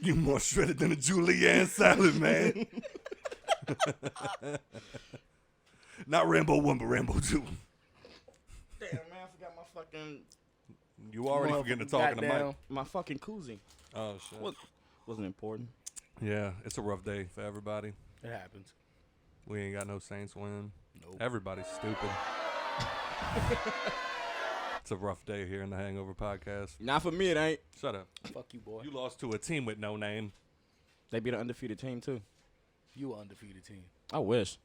You more shredded than a julienne salad, man. Not Rambo 1, but Rambo 2. Damn, man, I forgot my fucking... You already forgetting to talk in the mic. My fucking koozie. Oh, shit. Wasn't important. Yeah, it's a rough day for everybody. It happens. We ain't got no Saints win. Nope. Everybody's stupid. It's a rough day here in the Hangover Podcast. Not for me, it ain't. Shut up. Fuck you, boy. You lost to a team with no name. They beat an undefeated team, too. You an undefeated team. I wish.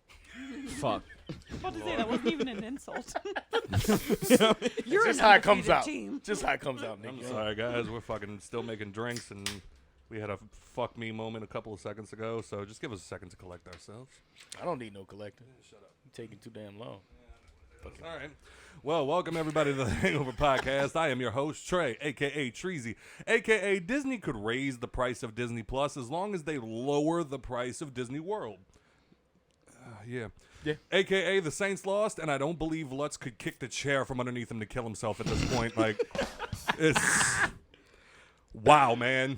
Fuck. I'm about to say that wasn't even an insult. You're just how it comes out. Just how it comes out, Nick. I'm sorry, guys. We're fucking still making drinks, and we had a fuck me moment a couple of seconds ago, so just give us a second to collect ourselves. I don't need no collector. Shut up. You're taking too damn long. All right. Well, welcome everybody to the Hangover Podcast. I am your host, Trey, a.k.a. Treezy, a.k.a. Disney could raise the price of Disney Plus as long as they lower the price of Disney World. Yeah. A.k.a. the Saints lost, and I don't believe Lutz could kick the chair from underneath him to kill himself at this point. Like, it's... Wow, man.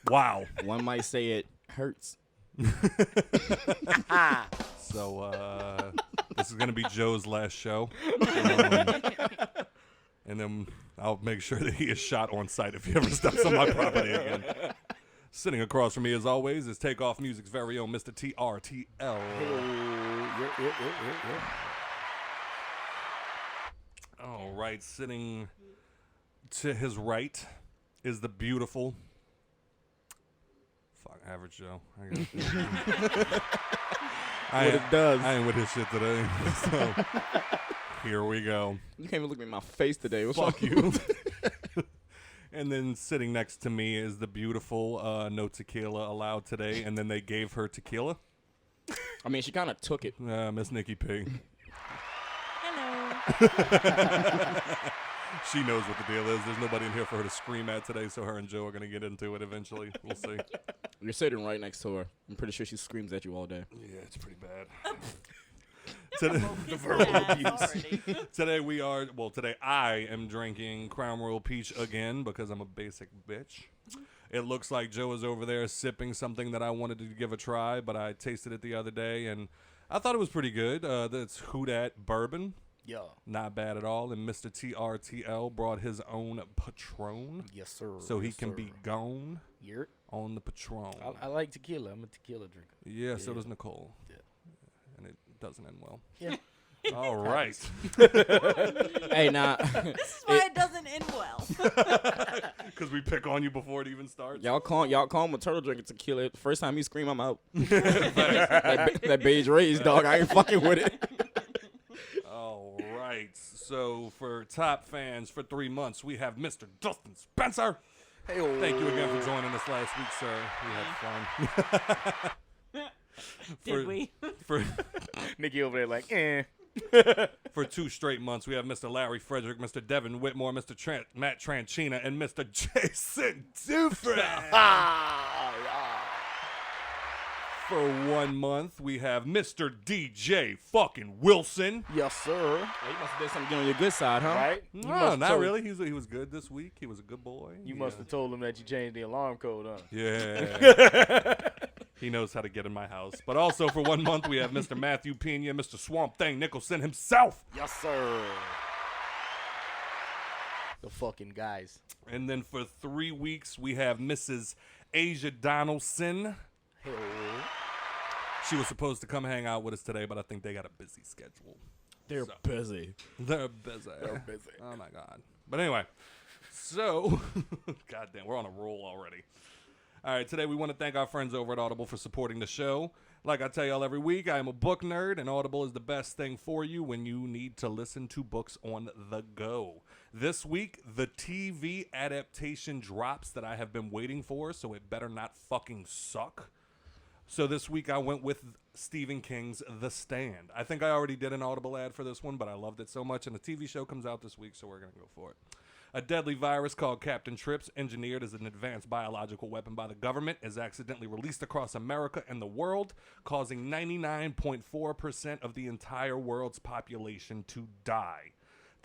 Wow. One might say it hurts. So, this is going to be Joe's last show. And then I'll make sure that he is shot on sight if he ever steps on my property again. Sitting across from me, as always, is Takeoff Music's very own Mr. TRTL. All right, sitting to his right is the beautiful... Fuck, average Joe. I ain't with his shit today. So, here we go. You can't even look me in my face today. What's Fuck you. And then sitting next to me is the beautiful no tequila allowed today, and then they gave her tequila. I mean, she kind of took it. Miss Nikki P. Hello. She knows what the deal is. There's nobody in here for her to scream at today, so her and Joe are going to get into it eventually. We'll see. You're sitting right next to her. I'm pretty sure she screams at you all day. Yeah, it's pretty bad. Today I am drinking Crown Royal Peach again because I'm a basic bitch. It looks like Joe is over there sipping something that I wanted to give a try, but I tasted it the other day, and I thought it was pretty good. That's Who Dat Bourbon. Yeah. Not bad at all. And Mr. TRTL brought his own Patron. Yes, sir. So he can be gone on the Patron. I like tequila. I'm a tequila drinker. Yeah, so does Nicole. Yeah. And it doesn't end well. Yeah. All right. Hey, nah. This is why it doesn't end well. Because we pick on you before it even starts. Y'all call him a turtle drinking tequila. First time he scream, I'm out. that beige raised dog. I ain't fucking with it. All right. So for top fans for 3 months, we have Mr. Dustin Spencer. Hey-o. Thank you again for joining us last week, sir. We had fun. Did we? For Nikki over there like, For 2 straight months, we have Mr. Larry Frederick, Mr. Devin Whitmore, Mr. Matt Tranchina, and Mr. Jason Dufresne. For 1 month, we have Mr. DJ fucking Wilson. yes, sir. Well, you must have did something on your good side, huh? Right? No, not really. He was good this week. He was a good boy. You must have told him that you changed the alarm code, huh? Yeah. He knows how to get in my house. But also for 1 month, we have Mr. Matthew Pena, Mr. Swamp Thing Nicholson himself. Yes, sir. The fucking guys. And then for 3 weeks, we have Mrs. Asia Donaldson. Hey. She was supposed to come hang out with us today, but I think they got a busy schedule. They're busy. They're busy. They're busy. Oh, my God. But anyway, so, goddamn, we're on a roll already. All right, today we want to thank our friends over at Audible for supporting the show. Like I tell y'all every week, I am a book nerd, and Audible is the best thing for you when you need to listen to books on the go. This week, the TV adaptation drops that I have been waiting for, so it better not fucking suck. So this week I went with Stephen King's The Stand. I think I already did an Audible ad for this one, but I loved it so much, and the TV show comes out this week, so we're going to go for it. A deadly virus called Captain Trips, engineered as an advanced biological weapon by the government, is accidentally released across America and the world, causing 99.4% of the entire world's population to die.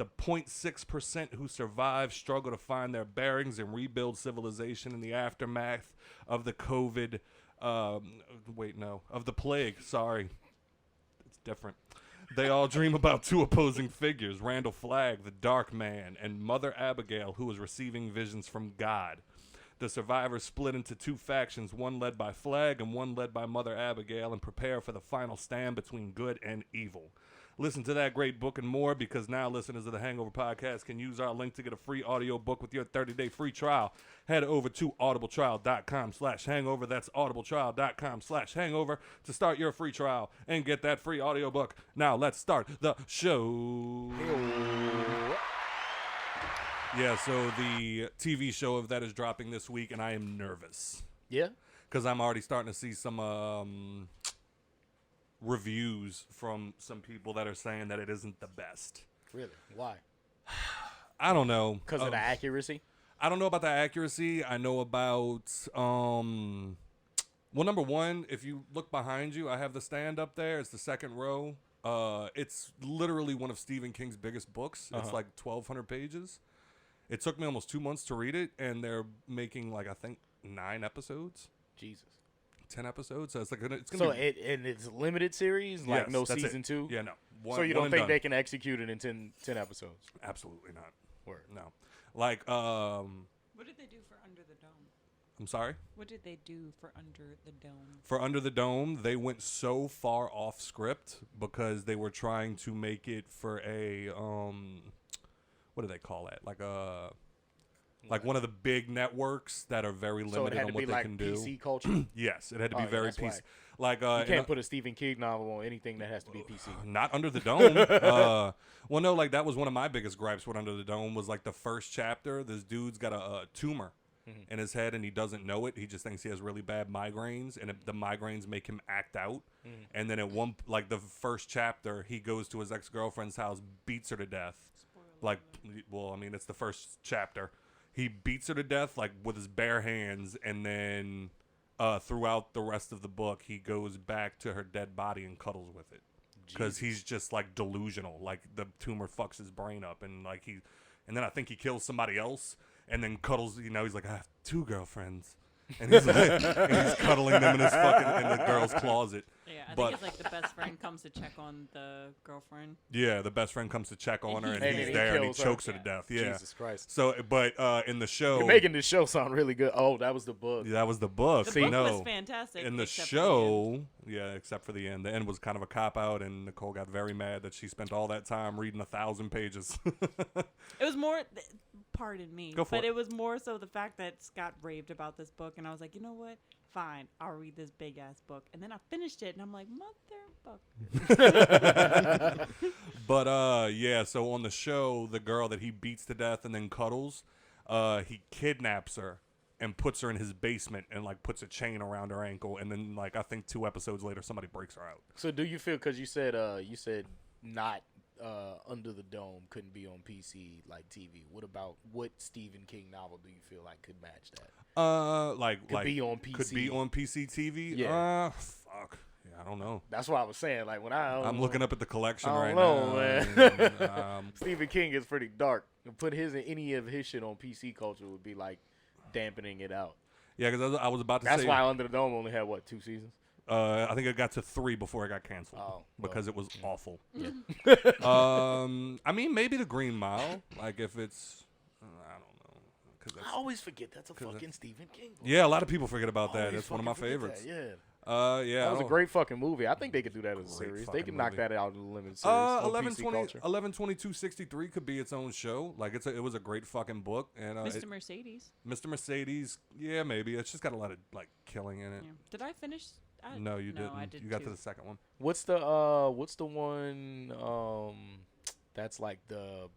The 0.6% who survive struggle to find their bearings and rebuild civilization in the aftermath of the COVID. Of the plague. Sorry. It's different. They all dream about two opposing figures, Randall Flagg, the Dark Man, and Mother Abigail, who is receiving visions from God. The survivors split into two factions, one led by Flagg and one led by Mother Abigail, and prepare for the final stand between good and evil. Listen to that great book and more, because now listeners of the Hangover Podcast can use our link to get a free audio book with your 30-day free trial. Head over to audibletrial.com/hangover. That's audibletrial.com/hangover to start your free trial and get that free audio book. Now let's start the show. Yeah, so the TV show of that is dropping this week, and I am nervous. Yeah? Because I'm already starting to see some reviews from some people that are saying that it isn't the best. Really? Why? I don't know. Because of the accuracy? I don't know about the accuracy. I know about, well, number one, if you look behind you, I have The Stand up there. It's the second row. It's literally one of Stephen King's biggest books. It's like 1,200 pages. It took me almost 2 months to read it, and they're making, like, I think 9 episodes. Jesus. 10 episodes. So it's like it's gonna be, and it's a limited series, like yes, no that's season it. 2. Yeah, no. So you don't think they can execute it in 10 episodes? Absolutely not. Word. No. Like What did they do for Under the Dome? I'm sorry. What did they do for Under the Dome? For Under the Dome, they went so far off script because they were trying to make it for a what do they call it? Like one of the big networks that are very limited on what they can do. So it had to be like PC culture? Yes, it had to be very PC. whack. Like you can't put a Stephen King novel on anything that has to be PC. Not Under the Dome. Well, no, like that was one of my biggest gripes with Under the Dome was like the first chapter. This dude's got a tumor in his head and he doesn't know it. He just thinks he has really bad migraines, and the migraines make him act out. And then at the first chapter, he goes to his ex-girlfriend's house, beats her to death. It's the first chapter. He beats her to death like with his bare hands, and then throughout the rest of the book, he goes back to her dead body and cuddles with it because he's just like delusional. Like the tumor fucks his brain up, and and then I think he kills somebody else, and then cuddles. He's like, I have 2 girlfriends, and he's like, and he's cuddling them in the girl's closet. Yeah, I think it's like the best friend comes to check on the girlfriend. Yeah, the best friend comes to check on her, and And he's he there, and he kills her. chokes her to death. Yeah. Jesus Christ. So, but in the show, You're making this show sound really good. Oh, that was the book. that was the book. The book no. was fantastic. In the except for show, except for the end. The end was kind of a cop-out, and Nicole got very mad that she spent all that time reading 1,000 pages. It was more, pardon me, Go for but it. it was more so the fact that Scott raved about this book, and I was like, you know what? Fine, I'll read this big-ass book. And then I finished it, and I'm like, motherfucker. But, so on the show, the girl that he beats to death and then cuddles, he kidnaps her and puts her in his basement and, puts a chain around her ankle. And then, I think 2 episodes later, somebody breaks her out. So do you feel, because you said not Under the Dome couldn't be on PC like TV. What Stephen King novel do you feel like could match that? Could be on PC. Could be on PC TV? Yeah. Fuck. Yeah, I don't know. That's what I was saying. Like when I'm looking up at the collection I right don't know, now. man. Stephen King is pretty dark. To put any of his shit on PC culture would be like dampening it out. Yeah, because I was about to say. That's why Under the Dome only had 2 seasons? I think it got to 3 before it got canceled because it was awful. Yeah. I mean, maybe The Green Mile. If it's, I don't know. I always forget that's a fucking Stephen King book. Yeah, a lot of people forget about that. It's one of my Fucking forget favorites. that, yeah. That was a great fucking movie. I think they could do that as a series. They could knock that out in a limited series. 11/20/63 could be its own show. It was a great fucking book. And Mr. Mercedes. Mr. Mercedes, yeah, maybe. It's just got a lot of killing in it. Yeah. Did I finish? No, you didn't. I did you got too. to the second one. What's the one that's like the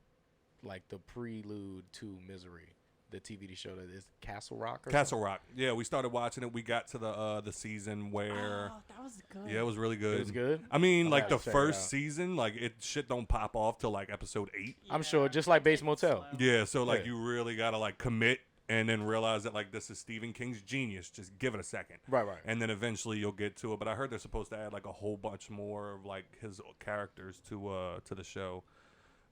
prelude to Misery? The TV show that is Castle Rock. Castle Rock. Yeah, we started watching it. We got to the season where. Oh, that was good. Yeah, it was really good. It was good. I mean, I'll have the to check it first out. season, shit don't pop off till episode 8. I'm sure, just like Bates take it Motel. slow. Yeah, so Yeah. you really gotta commit and then realize that this is Stephen King's genius. Just give it a second. Right. And then eventually you'll get to it. But I heard they're supposed to add a whole bunch more of his characters to the show.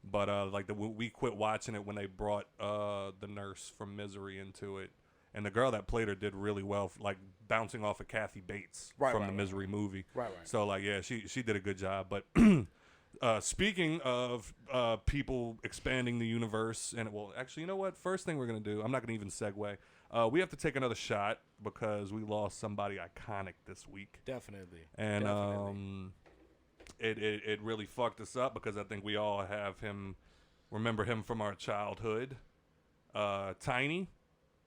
But like we quit watching it when they brought the nurse from Misery into it, and the girl that played her did really well, like bouncing off of Kathy Bates from the Misery movie. Right. So like, yeah, she did a good job. But speaking of people expanding the universe, and well, actually, you know what? First thing we're gonna do, I'm not gonna even segue. We have to take another shot because we lost somebody iconic this week. Definitely. And it really fucked us up because I think we all remember him from our childhood. Tiny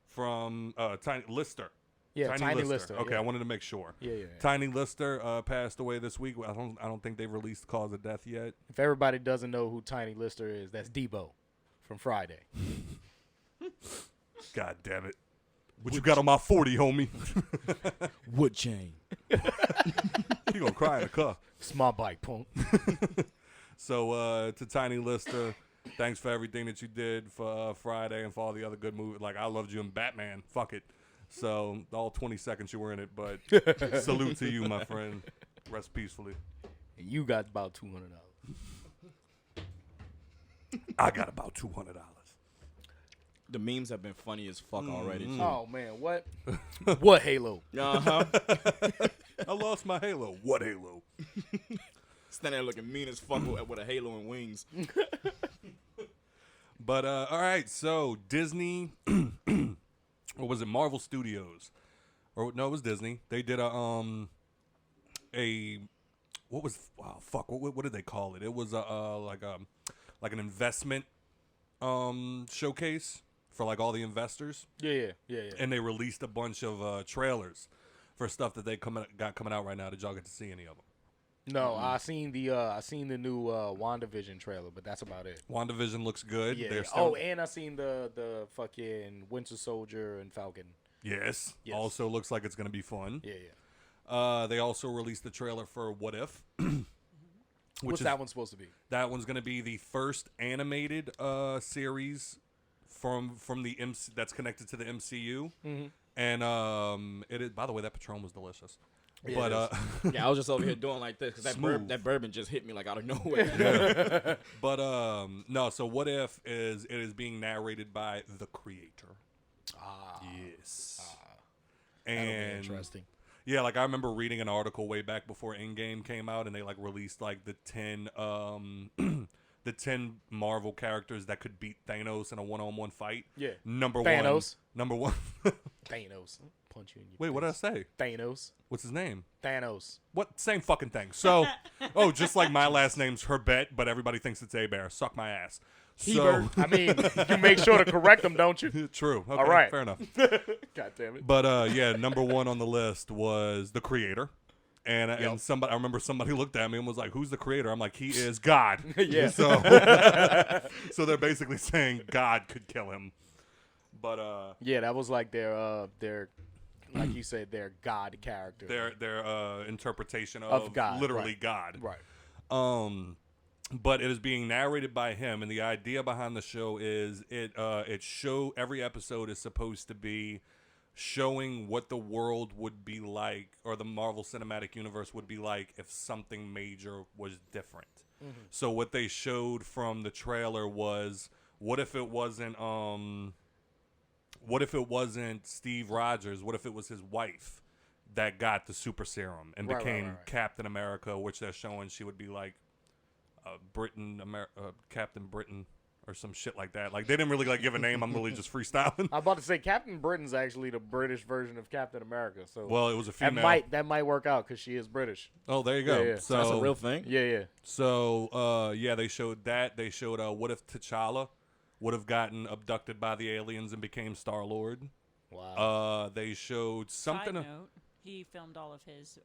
from Tiny Lister. Yeah, Tiny Lister. Okay, yeah. I wanted to make sure. Yeah. Tiny Lister passed away this week. I don't think they've released the cause of death yet. If everybody doesn't know who Tiny Lister is, that's Debo from Friday. God damn it. What you got on my 40, homie? Wood chain. You gonna cry in the car. Small bike, punk. So to Tiny Lister, thanks for everything that you did for Friday and for all the other good movies. Like, I loved you in Batman. Fuck it. So all 20 seconds you were in it, but salute to you, my friend. Rest peacefully. And you got about $200. I got about $200. The memes have been funny as fuck already. Too. Oh man, what? What Halo? Uh-huh. I lost my Halo. What Halo? Standing there looking mean as fuck with a halo and wings. But all right, so Disney, or was it Marvel Studios? Or no, it was Disney. They did what did they call it? It was like an investment showcase for like all the investors. Yeah. And they released a bunch of trailers for stuff that they got coming out right now. Did y'all get to see any of them? No, I seen the new WandaVision trailer, but that's about it. WandaVision looks good. Yeah. And I seen the fucking Winter Soldier and Falcon. Yes. Also looks like it's gonna be fun. Yeah. They also released the trailer for What If. What's that one supposed to be? That one's gonna be the first animated series from the MC that's connected to the MCU. Mm-hmm. And it is. By the way, that Patron was delicious. Yeah, But yeah, I was just over here doing like this because that bourbon just hit me like out of nowhere. Yeah. But no. So What If it is being narrated by the creator. Yes. That'll be And interesting. yeah, like I remember reading an article way back before Endgame came out, and they like released like the 10 the 10 Marvel characters that could beat Thanos in a one-on-one fight. Yeah. Number one. Thanos. Punch you in your Wait, what did I say? Thanos. What's his name? Thanos. What? Same fucking thing. So, just like my last name's Herbet, but everybody thinks it's A-Bear. Suck my ass. So, I mean, you make sure to correct them, don't you? True. Okay, all right. Fair enough. God damn it. But yeah, number one on the list was the creator. And I remember somebody looked at me and was like, "Who's the creator?" I'm like, "He is God." Yeah. So they're basically saying God could kill him. But yeah, that was like their like you said, their God character. Their interpretation of God, literally right. God. Right. But it is being narrated by him, and the idea behind the show is every episode is supposed to be showing what the world would be like, or the Marvel Cinematic Universe would be like if something major was different. Mm-hmm. So what they showed from the trailer was, what if it wasn't Steve Rogers? What if it was his wife that got the super serum and became Captain America, which they're showing she would be like Captain Britain or some shit like that. Like, they didn't really like give a name. I'm really just freestyling. I'm about to say Captain Britain's actually the British version of Captain America. So well, it was a female. That might work out because she is British. Oh, there you go. Yeah. So that's a real thing. Yeah. So yeah, they showed that. They showed what if T'Challa would have gotten abducted by the aliens and became Star-Lord. Wow. They showed something. Side note, he filmed all of his.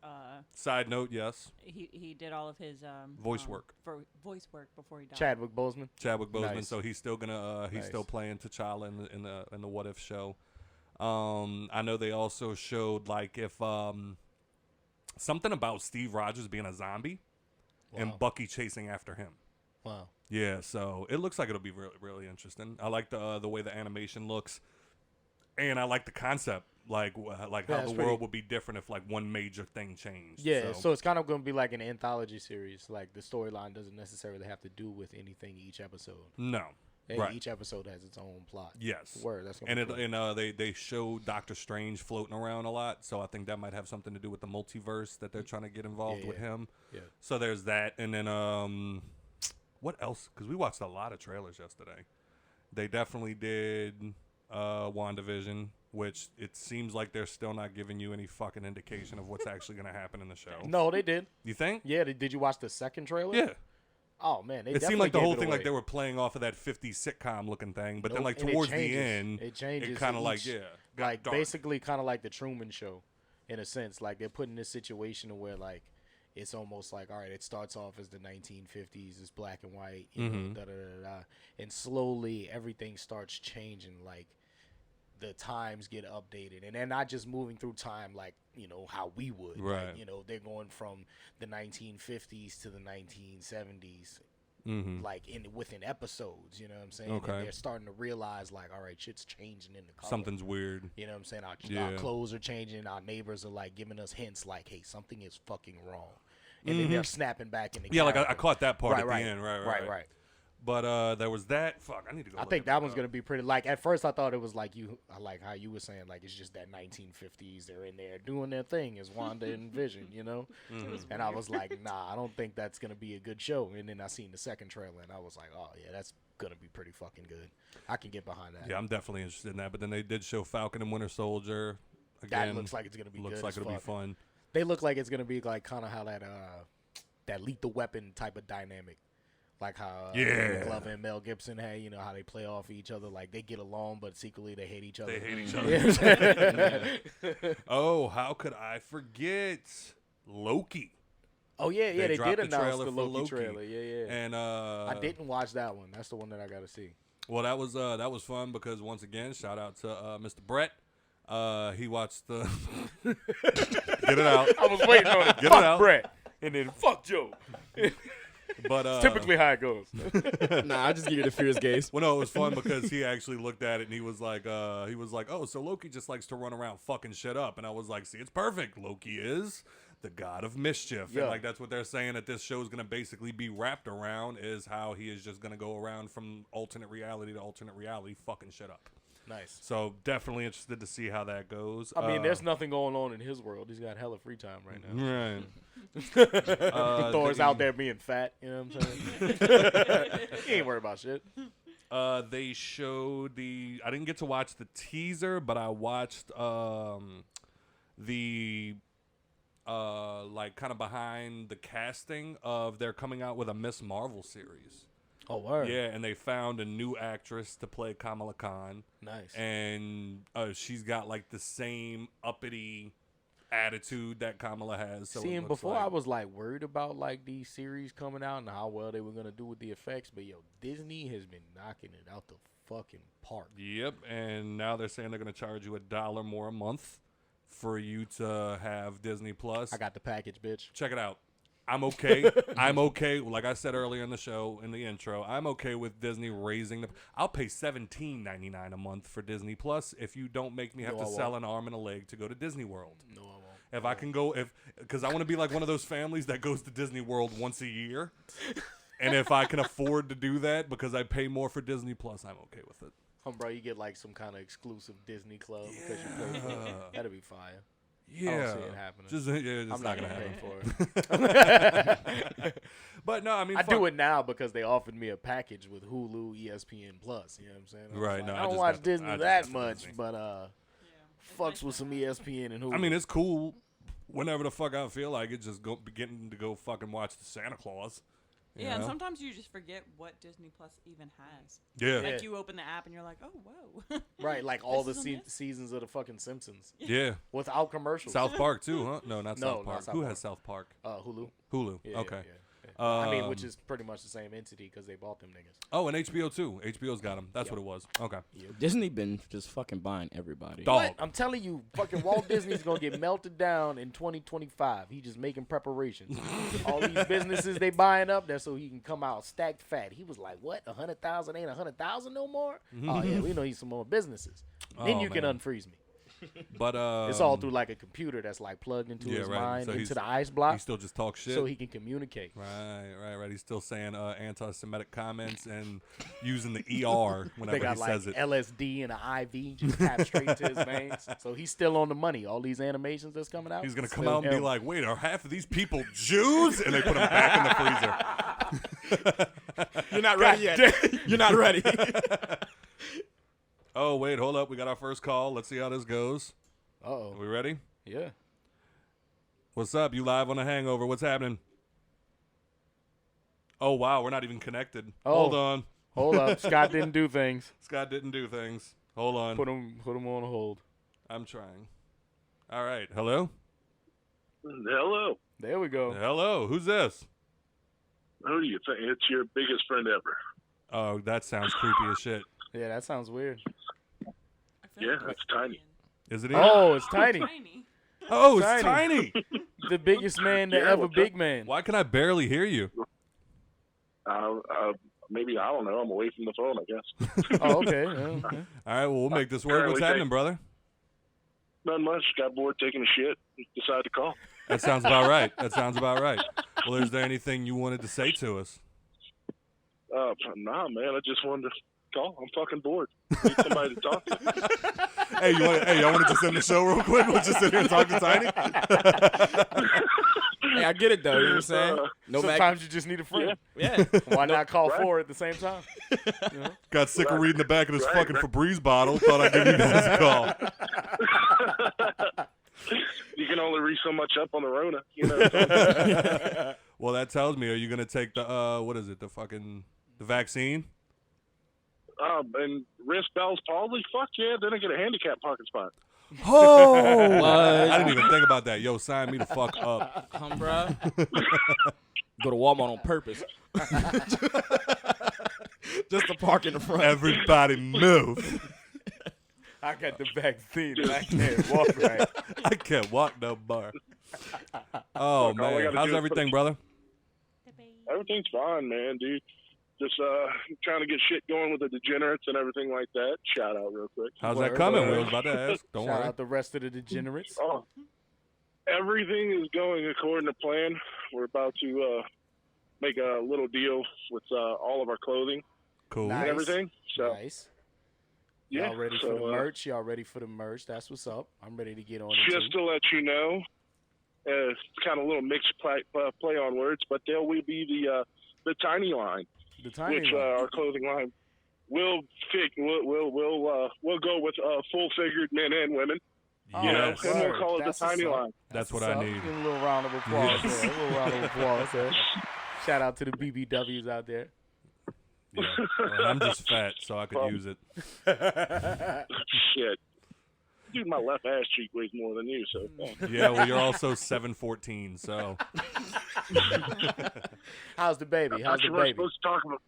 Side note, yes. He did all of his voice work before he died. Chadwick Boseman. Nice. So he's still gonna he's still playing T'Challa in the What If show. I know they also showed like if something about Steve Rogers being a zombie and Bucky chasing after him. Wow. Yeah, so it looks like it'll be really, really interesting. I like the way the animation looks. And I like the concept, like how that's the world would be different if like one major thing changed. Yeah, so it's kind of going to be like an anthology series. Like the storyline doesn't necessarily have to do with anything each episode. No. Right. Each episode has its own plot. Yes. Word. That's gonna be cool. They show Doctor Strange floating around a lot, so I think that might have something to do with the multiverse that they're trying to get involved with him. Yeah. So there's that, and then what else? Because we watched a lot of trailers yesterday. They definitely did WandaVision, which it seems like they're still not giving you any fucking indication of what's actually going to happen in the show. No, they did. You think? Yeah. Did you watch the second trailer? Yeah. Oh man, it seemed like the whole thing like they were playing off of that 50s sitcom looking thing, but then like towards the end, it changes. It kind of like like dark. Basically kind of like the Truman Show, in a sense. Like they're put in this situation where like it's almost like, all right, it starts off as the 1950s, it's black and white, you know, and slowly everything starts changing. Like the times get updated, and they're not just moving through time like, you know, how we would. Right. Like, you know, they're going from the 1950s to the 1970s, like within episodes. You know what I'm saying? Okay. And they're starting to realize like, all right, shit's changing in the color. Something's weird. You know what I'm saying? Our clothes are changing. Our neighbors are like giving us hints like, hey, something is fucking wrong. And then they're snapping back in the like I caught that part at the end. Right. But there was that. Fuck, I need to go. I think that one's gonna be pretty. Like at first, I thought it was like like how you were saying, like it's just that 1950s. They're in there doing their thing as Wanda and Vision, you know. And I was like, nah, I don't think that's gonna be a good show. And then I seen the second trailer, and I was like, oh yeah, that's gonna be pretty fucking good. I can get behind that. Yeah, I'm definitely interested in that. But then they did show Falcon and Winter Soldier. Again, that looks like it's gonna be. Looks good like it'll be fun. They look like it's gonna be like kind of how that Lethal Weapon type of dynamic. Like how Glover and Mel Gibson had, you know, how they play off each other. Like they get along, but secretly they hate each other. They hate each other. Oh, how could I forget Loki? Oh yeah, they did announce the Loki trailer. Yeah. And I didn't watch that one. That's the one that I got to see. Well, that was fun because once again, shout out to Mr. Brett. He watched the. Get it out. I was waiting on it. Get fuck it out. Brett, and then fuck Joe. But it's typically how it goes. Nah, I just give you the fierce gaze. Well, no, it was fun because he actually looked at it and he was like, oh, so Loki just likes to run around fucking shit up. And I was like, see, it's perfect. Loki is the god of mischief. Yeah. And like that's what they're saying that this show is going to basically be wrapped around, is how he is just going to go around from alternate reality to alternate reality fucking shit up. Nice. So definitely interested to see how that goes. I mean, there's nothing going on in his world. He's got hella free time right now. Right. Thor's out there being fat. You know what I'm saying? He ain't worried about shit. They showed I didn't get to watch the teaser, but I watched the like kind of behind the casting of they're coming out with a Miss Marvel series. Oh, word. Yeah, and they found a new actress to play Kamala Khan. Nice. And she's got like the same uppity attitude that Kamala has. So see, and before I was like worried about like these series coming out and how well they were gonna do with the effects, but yo, Disney has been knocking it out the fucking park. Yep, and now they're saying they're gonna charge you $1 more a month for you to have Disney Plus. I got the package, bitch. Check it out. I'm okay. I'm okay. Like I said earlier in the show, in the intro, I'm okay with Disney raising I'll pay $17.99 a month for Disney Plus if you don't make me have to sell an arm and a leg to go to Disney World. No, I won't. If I can go, because I want to be like one of those families that goes to Disney World once a year, and if I can afford to do that because I pay more for Disney Plus, I'm okay with it. Bro, you get like some kind of exclusive Disney club because you play. That'd be fire. Yeah, I don't see it happening. It's I'm not gonna pay for it. But no, I mean, I do it now because they offered me a package with Hulu, ESPN Plus. You know what I'm saying? Right. Like, No, I don't watch Disney that much, but fucks with some ESPN and Hulu. I mean, it's cool. Whenever the fuck I feel like it, just getting to go fucking watch the Santa Claus. Yeah, and sometimes you just forget what Disney Plus even has. Yeah. Like you open the app and you're like, oh, whoa. Right, like all the seasons of the fucking Simpsons. Yeah. Without commercials. South Park too, huh? No, not South Park. Not South Who Park. has South Park? Hulu. Hulu. Yeah, okay. Yeah. I mean, which is pretty much the same entity because they bought them niggas. Oh, and HBO too. HBO's got them. That's what it was. Okay. Disney been just fucking buying everybody. Dog. What? I'm telling you, fucking Walt Disney's gonna get melted down in 2025. He just making preparations. All these businesses they buying up, that's so he can come out stacked fat. He was like, "What? 100,000 ain't 100,000 no more? Oh yeah, we know he's some more businesses." Then Oh, you can man. unfreeze me. But It's all through like a computer that's like plugged into his right. mind So into he's- the ice He block, still just talks shit. so he can communicate. Right. He's still saying anti-Semitic comments and using the ER whenever They got he like says it. LSD and an IV just tapped straight to his veins. So he's still on the money. All these animations that's coming out. He's gonna come still out and be him. like, "Wait, are half of these people Jews?" And they put them back in the freezer. You're not ready yet. You're not ready. Oh wait, hold up. We got our first call. Let's see how this goes. Uh-oh. Are we ready? Yeah. What's up? You live on the Hangover? What's happening? Oh wow, we're not even connected. Oh. Hold on. Hold up. Scott didn't do things. Scott didn't do things. Hold on. Put him on hold. I'm trying. All right. Hello. Hello. There we go. Hello. Who's this? Who do you think? It's your biggest friend ever. Oh, that sounds creepy as shit. Yeah, that sounds weird. I feel Yeah, like that's tiny. Is it? Oh, it's tiny. Tiny. Oh, it's tiny. tiny. The biggest man to Yeah, ever what's big man. Why can I barely hear you? Maybe, I don't know. I'm away from the phone, I guess. Oh, okay. Okay. All right. Well, we'll make this work. What's Apparently happening, brother? Not much. Got bored taking a shit. Decided to call. That sounds about right. Well, is there anything you wanted to say to us? Nah, man. I just wanted to call. I'm fucking bored. Need somebody to talk to. Hey, y'all want to just end the show real quick? We'll just sit here and talk to Tiny. Hey, I get it though. You know what I'm saying? No mag- Sometimes you just need a friend. Yeah. Why not call Right. four at the same time? Got sick of reading the back of this Right, fucking right. Febreze bottle. Thought I'd give you guys a call. You can only read so much up on the Rona. You know. Well, that tells me, are you gonna take the what is it? The vaccine? And risk Bell's palsy? Fuck yeah. Then I get a handicap parking spot. Oh, What? I didn't even think about that. Yo, sign me the fuck up. Bruh. Go to Walmart on purpose. Just to park in the front. Everybody move. I got the vaccine and I can't walk right. I can't walk no more. Oh Look, all I man, gotta how's do is everything, brother? Everything's fine, man, dude. Just trying to get shit going with the degenerates and everything like that. Shout out real quick. How's Word, that coming? word. We was about to ask. Don't Shout worry. out the rest of the degenerates. Oh, everything is going according to plan. We're about to make a little deal with all of our clothing Cool. Nice. and everything. So Nice. yeah, Y'all ready so, for the merch? Y'all ready for the merch? That's what's up. I'm ready to get on it just too. to let you know, it's kind of a little mixed play on words, but there will be the tiny line, The tiny which one. our clothing line will we'll go with full-figured men and women. You know, Yes. and we'll Word. call it That's the tiny what's up. line. That's what what's I up. need. Give a little round of applause there. A little round of applause there. Shout out to the BBWs out there. Yeah. Well, I'm just fat, so I could use it. Shit. Dude, my left ass cheek weighs more than you, so. Yeah, well, you're also 7'14", so. How's the baby? How's the Actually, we're baby? supposed to talk about.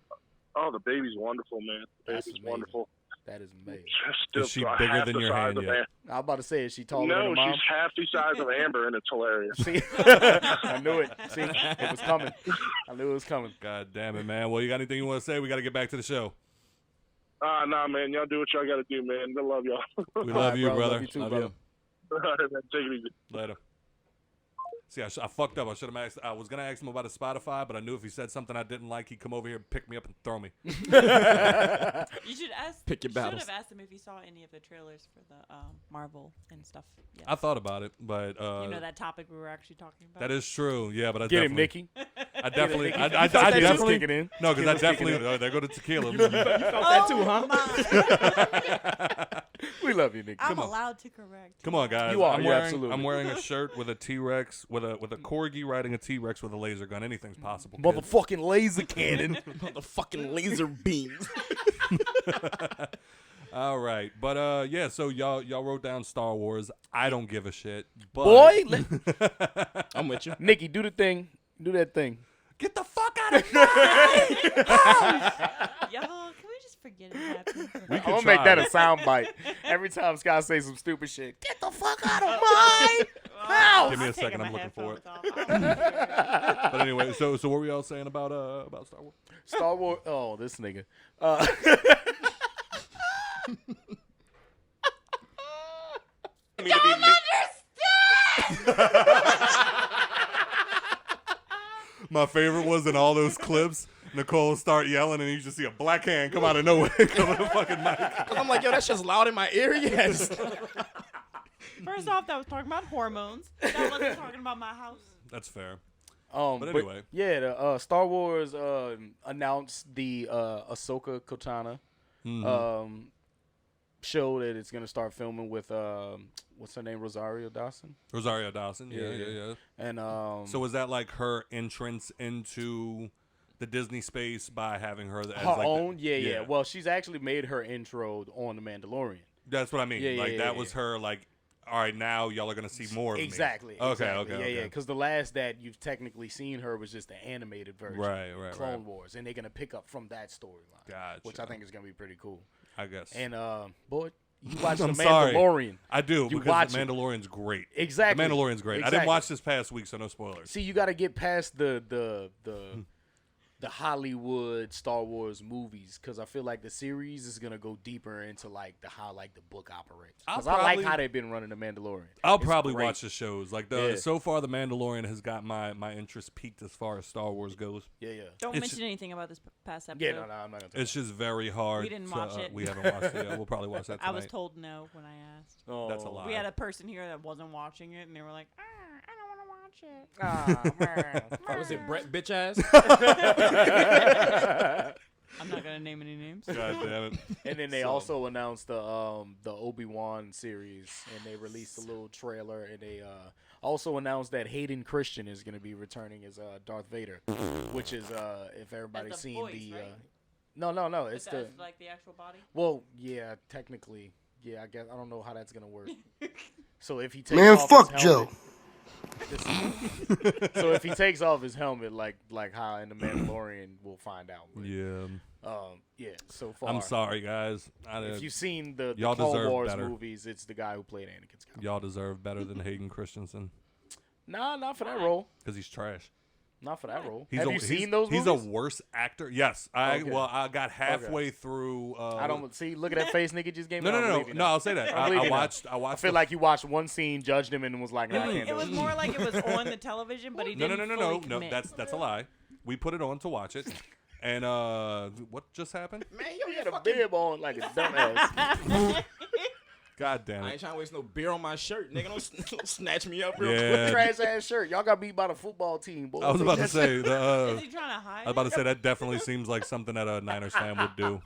Oh, the baby's wonderful, man. The That's baby's amazing. wonderful. That is amazing. Still Is she half bigger the than your size hand of yet? I was about to say, is she taller than No, her mom? she's half the size of Amber, and it's hilarious. See, I knew it. See, it was coming. I knew it was coming. God damn it, man. Well, you got anything you want to say? We got to get back to the show. Nah, man. Y'all do what y'all got to do, man. I love y'all. We All love right, you, bro. brother. Love you too, Love brother. you. All right, man. Take it easy. Later. See, I fucked up. I should have asked. I was gonna ask him about his Spotify, but I knew if he said something I didn't like, he'd come over here and pick me up and throw me. You should ask. Pick your you battles. should have asked him if he saw any of the trailers for the Marvel and stuff. Yeah. I thought about it, but you know that topic we were actually talking about. that is true. Yeah, but I Get him, definitely, Nikki. I definitely, Nikki. I You felt that juice definitely, kicking in. no, because I Tequila's kicking definitely. There go the tequila. You felt that too, huh? We love you, Nikki. I'm allowed to correct. Come on, guys. You are, I'm you're wearing, absolutely. I'm wearing a shirt with a T-Rex, with a corgi riding a T-Rex with a laser gun. Anything's possible. kids. Motherfucking laser cannon. The fucking laser beams. All right, but yeah. So y'all wrote down Star Wars. I don't give a shit. But Boy, I'm with you. Nikki, do the thing. Do that thing. get the fuck out of my house. Y'all, can we just forget it happened? We I'm could gonna make try. that a sound bite. Every time Scott says some stupid shit, get the fuck out of my house. Give me a I'm taking second, I'm my looking for headphones off. I don't care. But anyway, so what were y'all saying about Star Wars? Star Wars. Oh, this nigga. me to be My favorite was in all those clips, Nicole start yelling and you just see a black hand come out of nowhere, come on the fucking mic. I'm like, yo, that shit's loud in my ear. Yes. First off, that was talking about hormones. That wasn't talking about my house. That's fair. But anyway. yeah, the Star Wars announced the Ahsoka Cortana show that it's gonna start filming with what's her name, Rosario Dawson. Yeah. And So was that like her entrance into the Disney space by having her as her like own? Yeah. Well, she's actually made her intro on The Mandalorian. That's what I mean. That was her like. All right, now y'all are gonna see more of me. Exactly. Okay. Yeah. Because the last that you've technically seen her was just the animated version, Right. Clone Wars, and they're gonna pick up from that storyline, Gotcha. which I think is gonna be pretty cool. I guess. And boy, you watch The I'm sorry. Mandalorian. I do You because watch The it. Mandalorian's great. Exactly. The Mandalorian's great. I didn't watch this past week, so no spoilers. See, you got to get past the Hollywood Star Wars movies, because I feel like the series is gonna go deeper into like how the book operates. Because I like how they've been running The Mandalorian. I'll It's probably great. watch the shows. Like Yeah. so far, The Mandalorian has got my interest peaked as far as Star Wars goes. Yeah. Don't It's mention anything about this past episode. Yeah, no, I'm not gonna. It's just very hard. We didn't watch it. We haven't watched it yet. We'll probably watch that tonight. I was told no when I asked. Oh. That's a lie. We had a person here that wasn't watching it, and they were like, I don't want to watch it. Oh, man. Was it Brett bitch ass? I'm not going to name any names. God damn it. And then they also announced the Obi-Wan series, and they released a little trailer, and they also announced that Hayden Christensen is going to be returning as Darth Vader, which is if everybody's That's the seen voice, the right? no, it's But the that's like the actual body? well, yeah, technically, yeah, I guess I don't know how that's going to work. So if he takes Man, off fuck his Joe. helmet, so if he takes off his helmet, like how in the Mandalorian, we'll find out. But, Yeah. So far, I'm sorry, guys. if you've seen the y'all Clone deserve Wars better. movies, it's the guy who played Anakin Skywalker. Y'all deserve better than Hayden Christensen Nah, not for that role. because he's trash. Not for that role. He's Have a, you he's, seen those He's movies? a worse actor. Yes. I got halfway Okay. through. I don't see. Look at that face, nigga. Just gave me. No. I'll say that. I believe I you now. watched. I feel like you watched one scene, judged him, and was like, "Nah, I can't do It was more like it was on the television, but he No. didn't fully commit. That's a lie. We put it on to watch it. And what just happened? Man, you had a bib on like a dumbass. God damn I it. ain't trying to waste no beer on my shirt, nigga. Don't snatch me up real Yeah. Trash ass shirt. Y'all got beat by the football team, boy. I was about to say Is the. he trying to hide I was about to say that definitely seems like something that a Niners fan would do.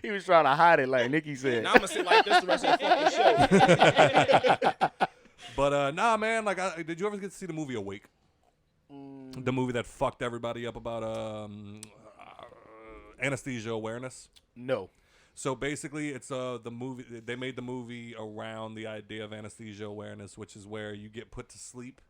He was trying to hide it, like Nikki said. Now I'm gonna sit like this the rest of the fucking show. But nah, man. Like, did you ever get to see the movie Awake? The movie that fucked everybody up about anesthesia awareness. No. So basically, it's the movie. They made the movie around the idea of anesthesia awareness, which is where you get put to sleep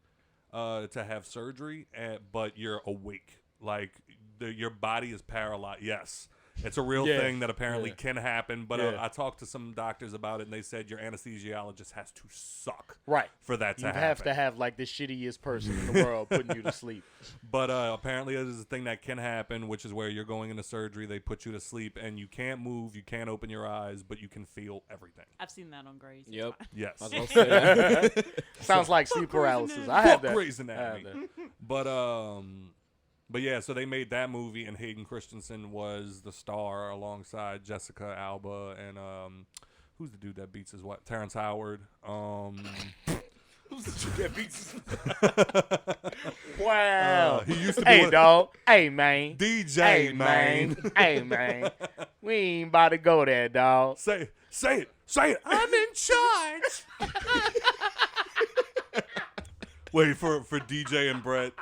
to have surgery, but you're awake. Like your body is paralyzed. Yes, it's a real thing that apparently can happen. But I talked to some doctors about it, and they said your anesthesiologist has to suck for that to You happen. have to have like the shittiest person in the world putting you to sleep. But apparently it is a thing that can happen, which is where you're going into surgery, they put you to sleep, and you can't move, you can't open your eyes, but you can feel everything. I've seen that on Grey's. Yep. Yes. I was gonna say that. Sounds like sleep paralysis. I had Fuck that. Grey's I had Anatomy. that. But yeah, so they made that movie, and Hayden Christensen was the star alongside Jessica Alba and who's the dude that beats his wife? Terrence Howard. Wow. He used to be Hey, dog. Hey, man. DJ, Hey, man. Hey, man. We ain't about to go there, dog. Say it. I'm in charge. Wait for DJ and Brett.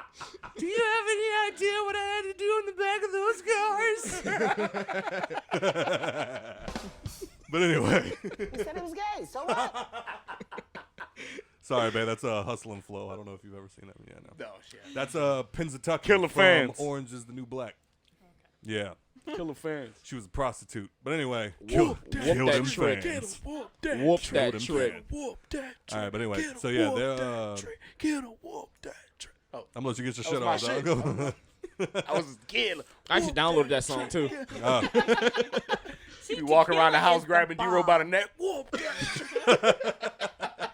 Do you have any idea what I had to do in the back of those cars? But anyway. He said it was gay, so what? Sorry, man. That's Hustle and Flow. I don't know if you've ever seen that. Yeah, no. No, shit. That's Pennsatucky Killer from Fans. Orange is the New Black. Yeah. Killer fans. She was a prostitute. But anyway, Whoop kill that them trick. fans. Whoop that Whoop trick. that them trick. fans. Whoop that trick. All right, but anyway, Get a so yeah, whoop they're that trick. Get a whoop that trick. Oh, I'm gonna let you get your That shit was off, my dog. I was a kid. I actually downloaded that song too. You be walking around the house grabbing D-Ro by the neck. Whoop that trick.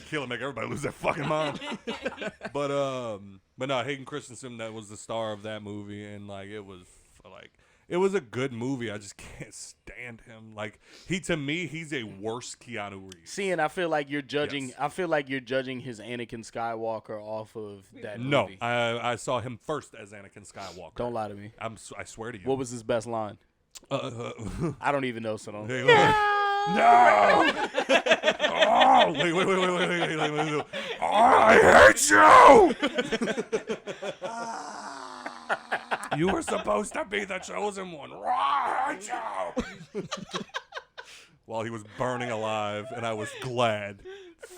Tequila make everybody lose their fucking mind. But no, Hayden Christensen, that was the star of that movie, and like it was a good movie. I just can't stand him. Like to me, he's a worse Keanu Reeves. See, and I feel like you're judging. Yes. I feel like you're judging his Anakin Skywalker off of that No, movie. I saw him first as Anakin Skywalker. Don't lie to me. I swear to you. What was his best line? I don't even know, so don't. Hey, no! Oh, wait. Oh, I hate you! You were supposed to be the chosen one. I hate you! While he was burning alive, and I was glad.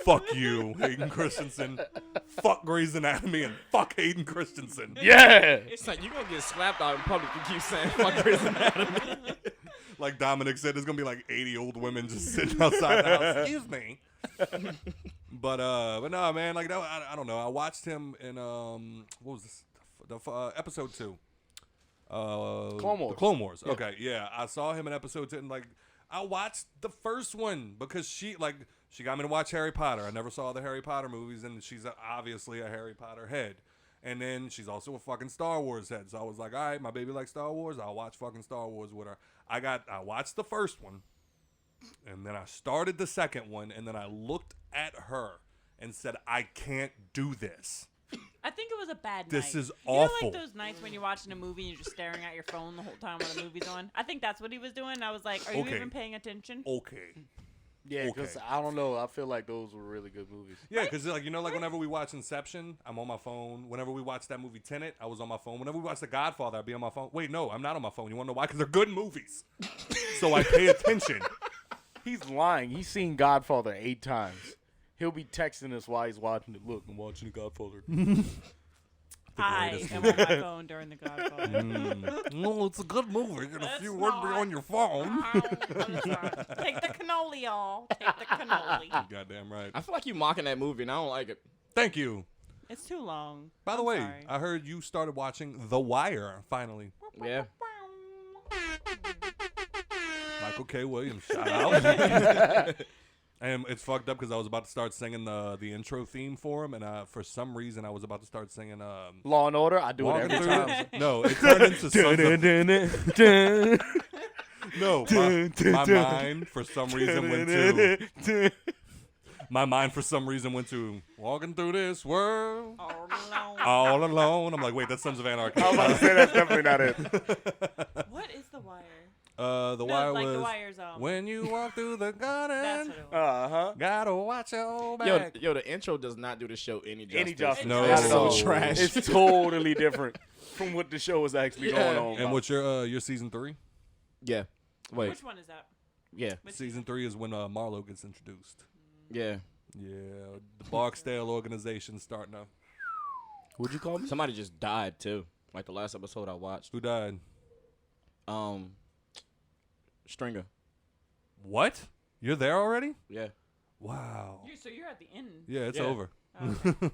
Fuck you, Hayden Christensen. Fuck Grey's Anatomy, and fuck Hayden Christensen. Yeah. It's like you're gonna get slapped out in public to keep saying fuck Grey's Anatomy. Like Dominic said, there's gonna be like 80 old women just sitting outside the house. Excuse me. But no, man. Like that, I don't know. I watched him in what was this? Episode 2. Clone Wars. The Clone Wars. Yeah. Okay, yeah. I saw him in episode 2, and like I watched the first one because she got me to watch Harry Potter. I never saw the Harry Potter movies, and she's obviously a Harry Potter head. And then she's also a fucking Star Wars head. So I was like, all right, my baby likes Star Wars. I'll watch fucking Star Wars with her. I watched the first one, and then I started the second one, and then I looked at her and said, I can't do this. I think it was a bad night. This is You know, awful. like those nights when you're watching a movie and you're just staring at your phone the whole time while the movie's on? I think that's what he was doing. I was like, are you Okay. even paying attention? Okay. Yeah, because Okay. I don't know. I feel like those were really good movies. Yeah, because like whenever we watch Inception, I'm on my phone. Whenever we watch that movie Tenet, I was on my phone. Whenever we watch The Godfather, I'd be on my phone. Wait, no, I'm not on my phone. You want to know why? Because they're good movies. So I pay attention. He's lying. He's seen Godfather 8 times. He'll be texting us while he's watching it. Look, I'm watching The Godfather. I greatest am on my phone during The Godfather. No, it's a good movie. And if It's you would be not. on your phone. Take the cannoli, y'all. Take the cannoli. Goddamn right. I feel like you mocking that movie, and I don't like it. Thank you. It's too long. By the I'm way, sorry. I heard you started watching The Wire finally. Yeah. Michael K. Williams, shout out. And it's fucked up because I was about to start singing the intro theme for him, and for some reason I was about to start singing Law and Order. I do it Walking every Through time. No, it turned into Sons of... No, my mind for some reason went to Walking Through This World All alone. All Alone. I'm like, wait, that's Sons of Anarchy. I was about to say that's definitely not it. What is The Wire? The Wire like was The Wire's when you walk through the That's garden, what it was. Uh-huh. gotta watch your back. Yo, the intro does not do the show any justice. Any justice. No. Not at It's all. so trash. It's totally different from what the show is actually going on. And what's your season 3? Yeah. Wait. Which one is that? Yeah. Which Season 3 is when Marlo gets introduced. Yeah. Yeah, the Barksdale organization starting up. What'd you call me? Somebody just died too. Like the last episode I watched. Who died? Stringer. What? You're there already? Yeah. Wow. So you're at the end. Yeah, it's Yeah. over. Oh, okay.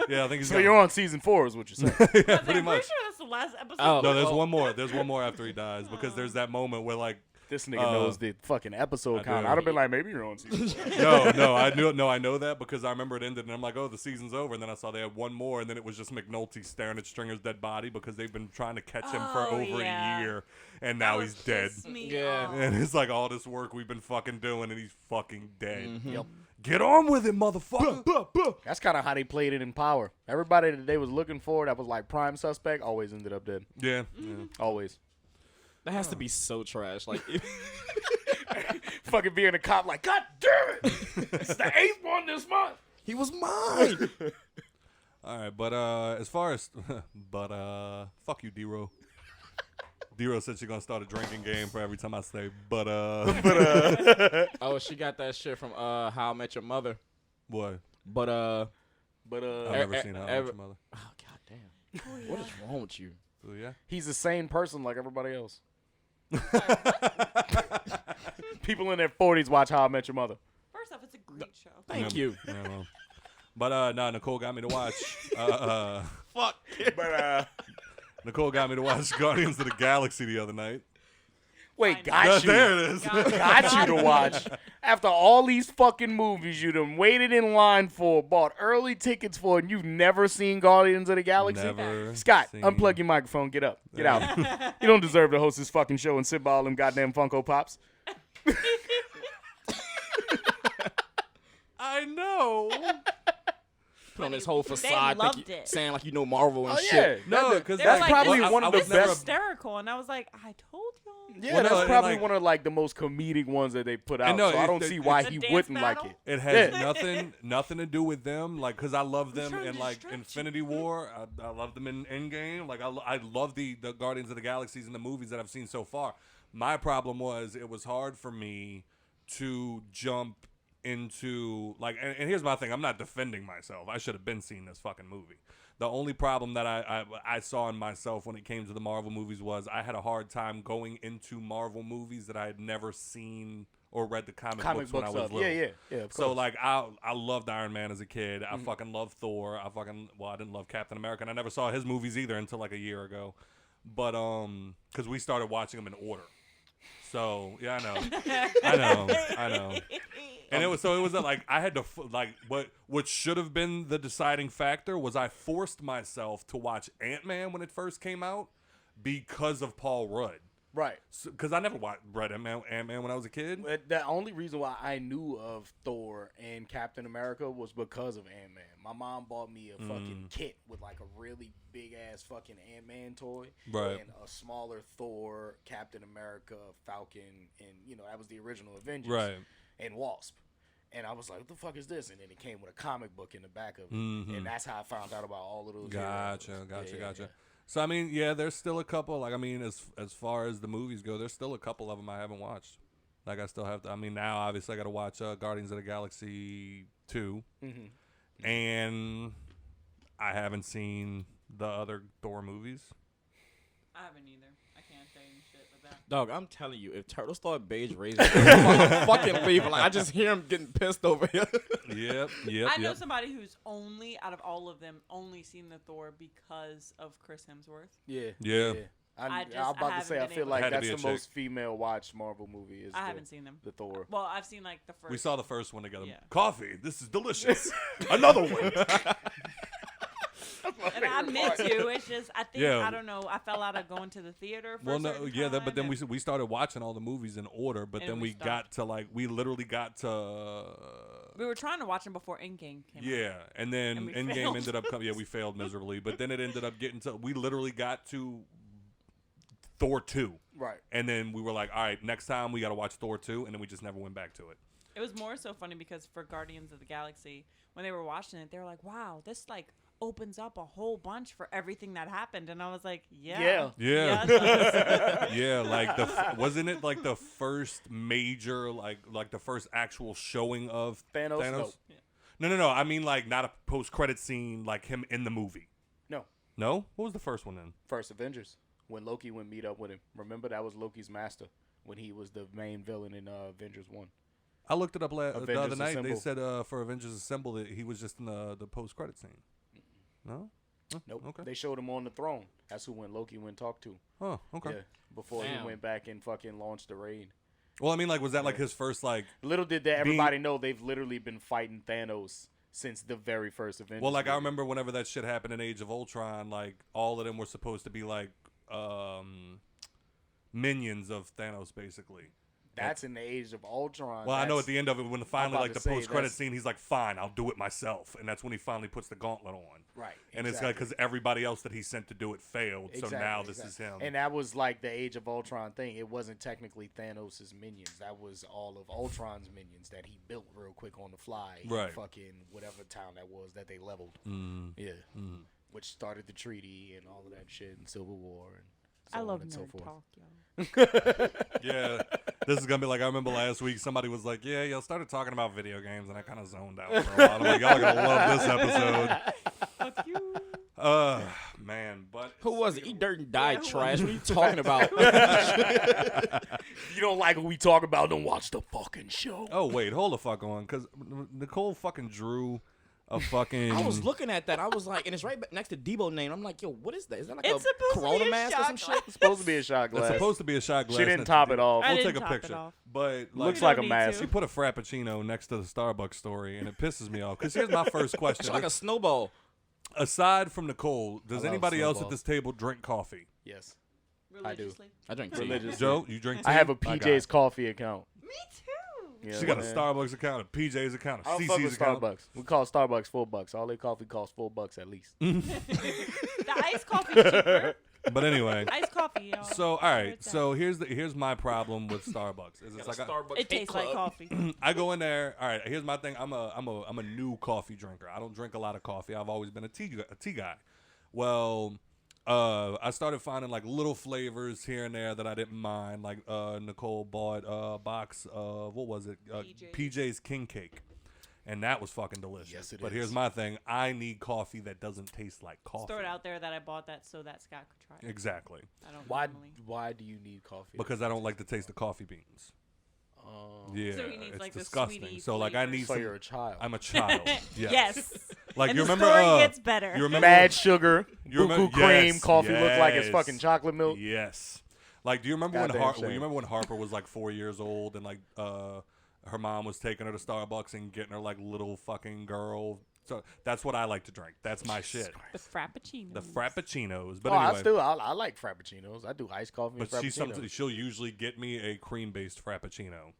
Yeah, I think he's So gone. you're on season 4 is what you're saying. Yeah, I'm pretty pretty much. sure that's the last episode. Oh. No, there's one more. There's one more after he dies because there's that moment where like This nigga knows the fucking episode I count. do. I'd have been like, maybe you're on season 4. I know that because I remember it ended and I'm like, oh, the season's over, and then I saw they had one more, and then it was just McNulty staring at Stringer's dead body because they've been trying to catch him for Oh, over yeah. a year, and now he's dead. Yeah. And it's like all this work we've been fucking doing, and he's fucking dead. Mm-hmm. Yep. Get on with it, motherfucker. That's kind of how they played it in Power. Everybody that they was looking for that was like prime suspect always ended up dead. Yeah. Always. That has to be so trash. Like, Fucking being a cop like, God damn it! It's the 8th one this month. he was mine. All right, but as far as fuck you, D-Ro. D-Ro said she's gonna start a drinking game for every time I say Oh, she got that shit from How I Met Your Mother. boy. But I've never seen How I Met Your Mother. oh god damn. What is wrong with you? Oh yeah. He's the same person like everybody else. People in their 40s watch How I Met Your Mother. First off, it's a great show. Thank you. Yeah, well. But no, Nicole got me to watch. Fuck. But Nicole got me to watch Guardians of the Galaxy the other night. Wait, Find got you. There it is. Got you to watch. After all these fucking movies you done waited in line for, bought early tickets for, and you've never seen Guardians of the Galaxy? Never Scott, seen- unplug your microphone. Get up. Get out. You don't deserve to host this fucking show and sit by all them goddamn Funko Pops. I know. Put on this whole They facade, loved it. saying like you know Marvel and Oh, yeah. shit. No, because They were That's like, probably this, one of the this best- is hysterical, and I was like, I told y'all. Yeah, Well, no, that's and probably like- one of like the most comedic ones that they put out. no, so I don't it- see it- why The he dance wouldn't battle? like it. it has Yeah. nothing to do with them. Like, because I love them trying in to like distract you. Infinity War. I love them in Endgame. Like, I love the Guardians of the Galaxies and the movies that I've seen so far. My problem was it was hard for me to jump into like, and here's my thing. I'm not defending myself. I should have been seeing this fucking movie. The only problem that I saw in myself when it came to the Marvel movies was I had a hard time going into Marvel movies that I had never seen or read the comic books when I was little. Yeah, of So course. like I loved Iron Man as a kid. I fucking loved Thor. I didn't love Captain America, and I never saw his movies either until like a year ago. But because we started watching them in order. So yeah, I know. And it was like I had to like what should have been the deciding factor was I forced myself to watch Ant-Man when it first came out because of Paul Rudd. Right. Because I never read Ant-Man when I was a kid. But the only reason why I knew of Thor and Captain America was because of Ant-Man. My mom bought me a fucking kit with like a really big ass fucking Ant-Man toy. Right. And a smaller Thor, Captain America, Falcon, and that was the original Avengers. Right. And Wasp. And I was like, what the fuck is this? And then it came with a comic book in the back of it. Mhm. And that's how I found out about all of those Gotcha. heroes. Yeah. So I mean, yeah, there's still a couple. Like I mean, as far as the movies go, there's still a couple of them I haven't watched. Like I still have to. I mean, now obviously I got to watch Guardians of the Galaxy 2, and I haven't seen the other Thor movies. I haven't either. I can't say any shit with that. Dog, I'm telling you, if Turtle start beige raising, I'm fucking leaving. Like, I just hear him getting pissed over here. Yep. I know somebody who's only, out of all of them, only seen the Thor because of Chris Hemsworth. Yeah. I'm I about to haven't say, I been feel able like to- Had to that's be a the chick. most female watched Marvel movie. I haven't seen them. The Thor. Well, I've seen like the first. We saw the first one together. Yeah. Coffee. This is delicious. Another one. And I meant to. It's just I think Yeah. I don't know. I fell out of going to the theater. For Well, a no, certain yeah, time, but then and we started watching all the movies in order. But And then we we stopped. got to like we literally got to. we were trying to watch them before Endgame came out. Yeah, and then And we Endgame failed. ended up coming. Yeah, we failed miserably, but then it ended up getting to. We literally got to Thor 2, Right. and then we were like, all right, next time we got to watch Thor 2, and then we just never went back to it. It was more so funny because for Guardians of the Galaxy, when they were watching it, they were like, "Wow, this like opens up a whole bunch for everything that happened." And I was like, "Yeah, Yeah. it does." Yeah, like wasn't it like the first major like the first actual showing of Thanos? No. I mean like not a post-credit scene like him in the movie. No. No? What was the first one then? First Avengers. When Loki went meet up with him. Remember, that was Loki's master when he was the main villain in Avengers 1. I looked it up the Avengers other night. Assemble. They said for Avengers Assemble that he was just in the post-credit scene. No? Oh, Nope. Okay. They showed him on the throne. That's who when Loki went talk to. Oh, okay. Yeah. Before Damn. he went back and fucking launched the raid. Well, I mean, like, was that like his first like? Little did that everybody know they've literally been fighting Thanos since the very first Avengers. Well, like I movie. remember whenever that shit happened in Age of Ultron, like all of them were supposed to be like minions of Thanos, basically. That's in the Age of Ultron. Well, I know at the end of it, when finally about like to the say, post-credit that's- scene, he's like, "Fine, I'll do it myself," and that's when he finally puts the gauntlet on. Right. And it's like because everybody else that he sent to do it failed, so now this is him. And that was like the Age of Ultron thing. It wasn't technically Thanos' minions. That was all of Ultron's minions that he built real quick on the fly. Right. In fucking whatever town that was that they leveled. Mm. Yeah. Which started the treaty and all of that shit and Civil War and so I on love and so nerd forth. talk, y'all. Yeah, this is gonna be like I remember last week. Somebody was like, "Yeah, y'all started talking about video games," and I kind of zoned out for a while. I'm like, "Y'all are gonna love this episode." Fuck you. Man, but Who was it? Eat dirt and die, Yeah, who trash. What are you talking about? You don't like what we talk about? Don't watch the fucking show. Oh wait, hold the fuck on, because Nicole fucking drew a fucking. I was looking at that. I was like, and it's right next to Debo's name. I'm like, yo, what is that? Is that like It's a supposed to be Corona a mask or shot some glass. shit? It's supposed to be a shot glass. It's supposed to be a shot glass. She didn't next top to it the- off. I We'll didn't take a top it picture. off. But Looks We like don't a need mask. she to. put a Frappuccino next to the Starbucks story, and it pisses me off. Because here's my first question. It's like a snowball. Aside from Nicole, does I love anybody else at snowballs. this table drink coffee? Yes. Religiously. I drink tea. Religious. Joe, you drink tea? I have a My PJ's guy. coffee account. Me too. Yeah, She got a man. Starbucks account, a PJ's account, a I don't fuck CC's with account. Starbucks. We call Starbucks $4. All their coffee costs $4 at least. The iced coffee is cheaper. But anyway, Iced coffee, y'all. so all Where right, it's at. so here's my problem with Starbucks. Is it's like It tastes like coffee. I go in there. All right, here's my thing. I'm a new coffee drinker. I don't drink a lot of coffee. I've always been a tea guy. Well, I started finding like little flavors here and there that I didn't mind. Like Nicole bought a box of what was it? PJ's King Cake, and that was fucking delicious. Yes, it but is. here's my thing. I need coffee that doesn't taste like coffee. Throw it out there that I bought that so that Scott could try it. Exactly, I don't Why? normally. Why do you need coffee? because I don't like the taste of coffee beans. Yeah, So he needs, it's like, the disgusting. sweetie So like I flavor. need So some. you're a child. I'm a child. Yes. Like And you the remember? story gets better. You remember? Bad sugar, You remember- buku cream, yes, coffee looks like it's yes. fucking chocolate milk. Yes. Like, do you remember when Goddamn shame. you remember when Harper was like 4 years old and like her mom was taking her to Starbucks and getting her like little fucking girl. So that's what I like to drink. That's my shit. The Frappuccino. The Frappuccinos. But Oh, anyway, I like Frappuccinos. I do iced coffee and but Frappuccino. she'll usually get me a cream-based Frappuccino,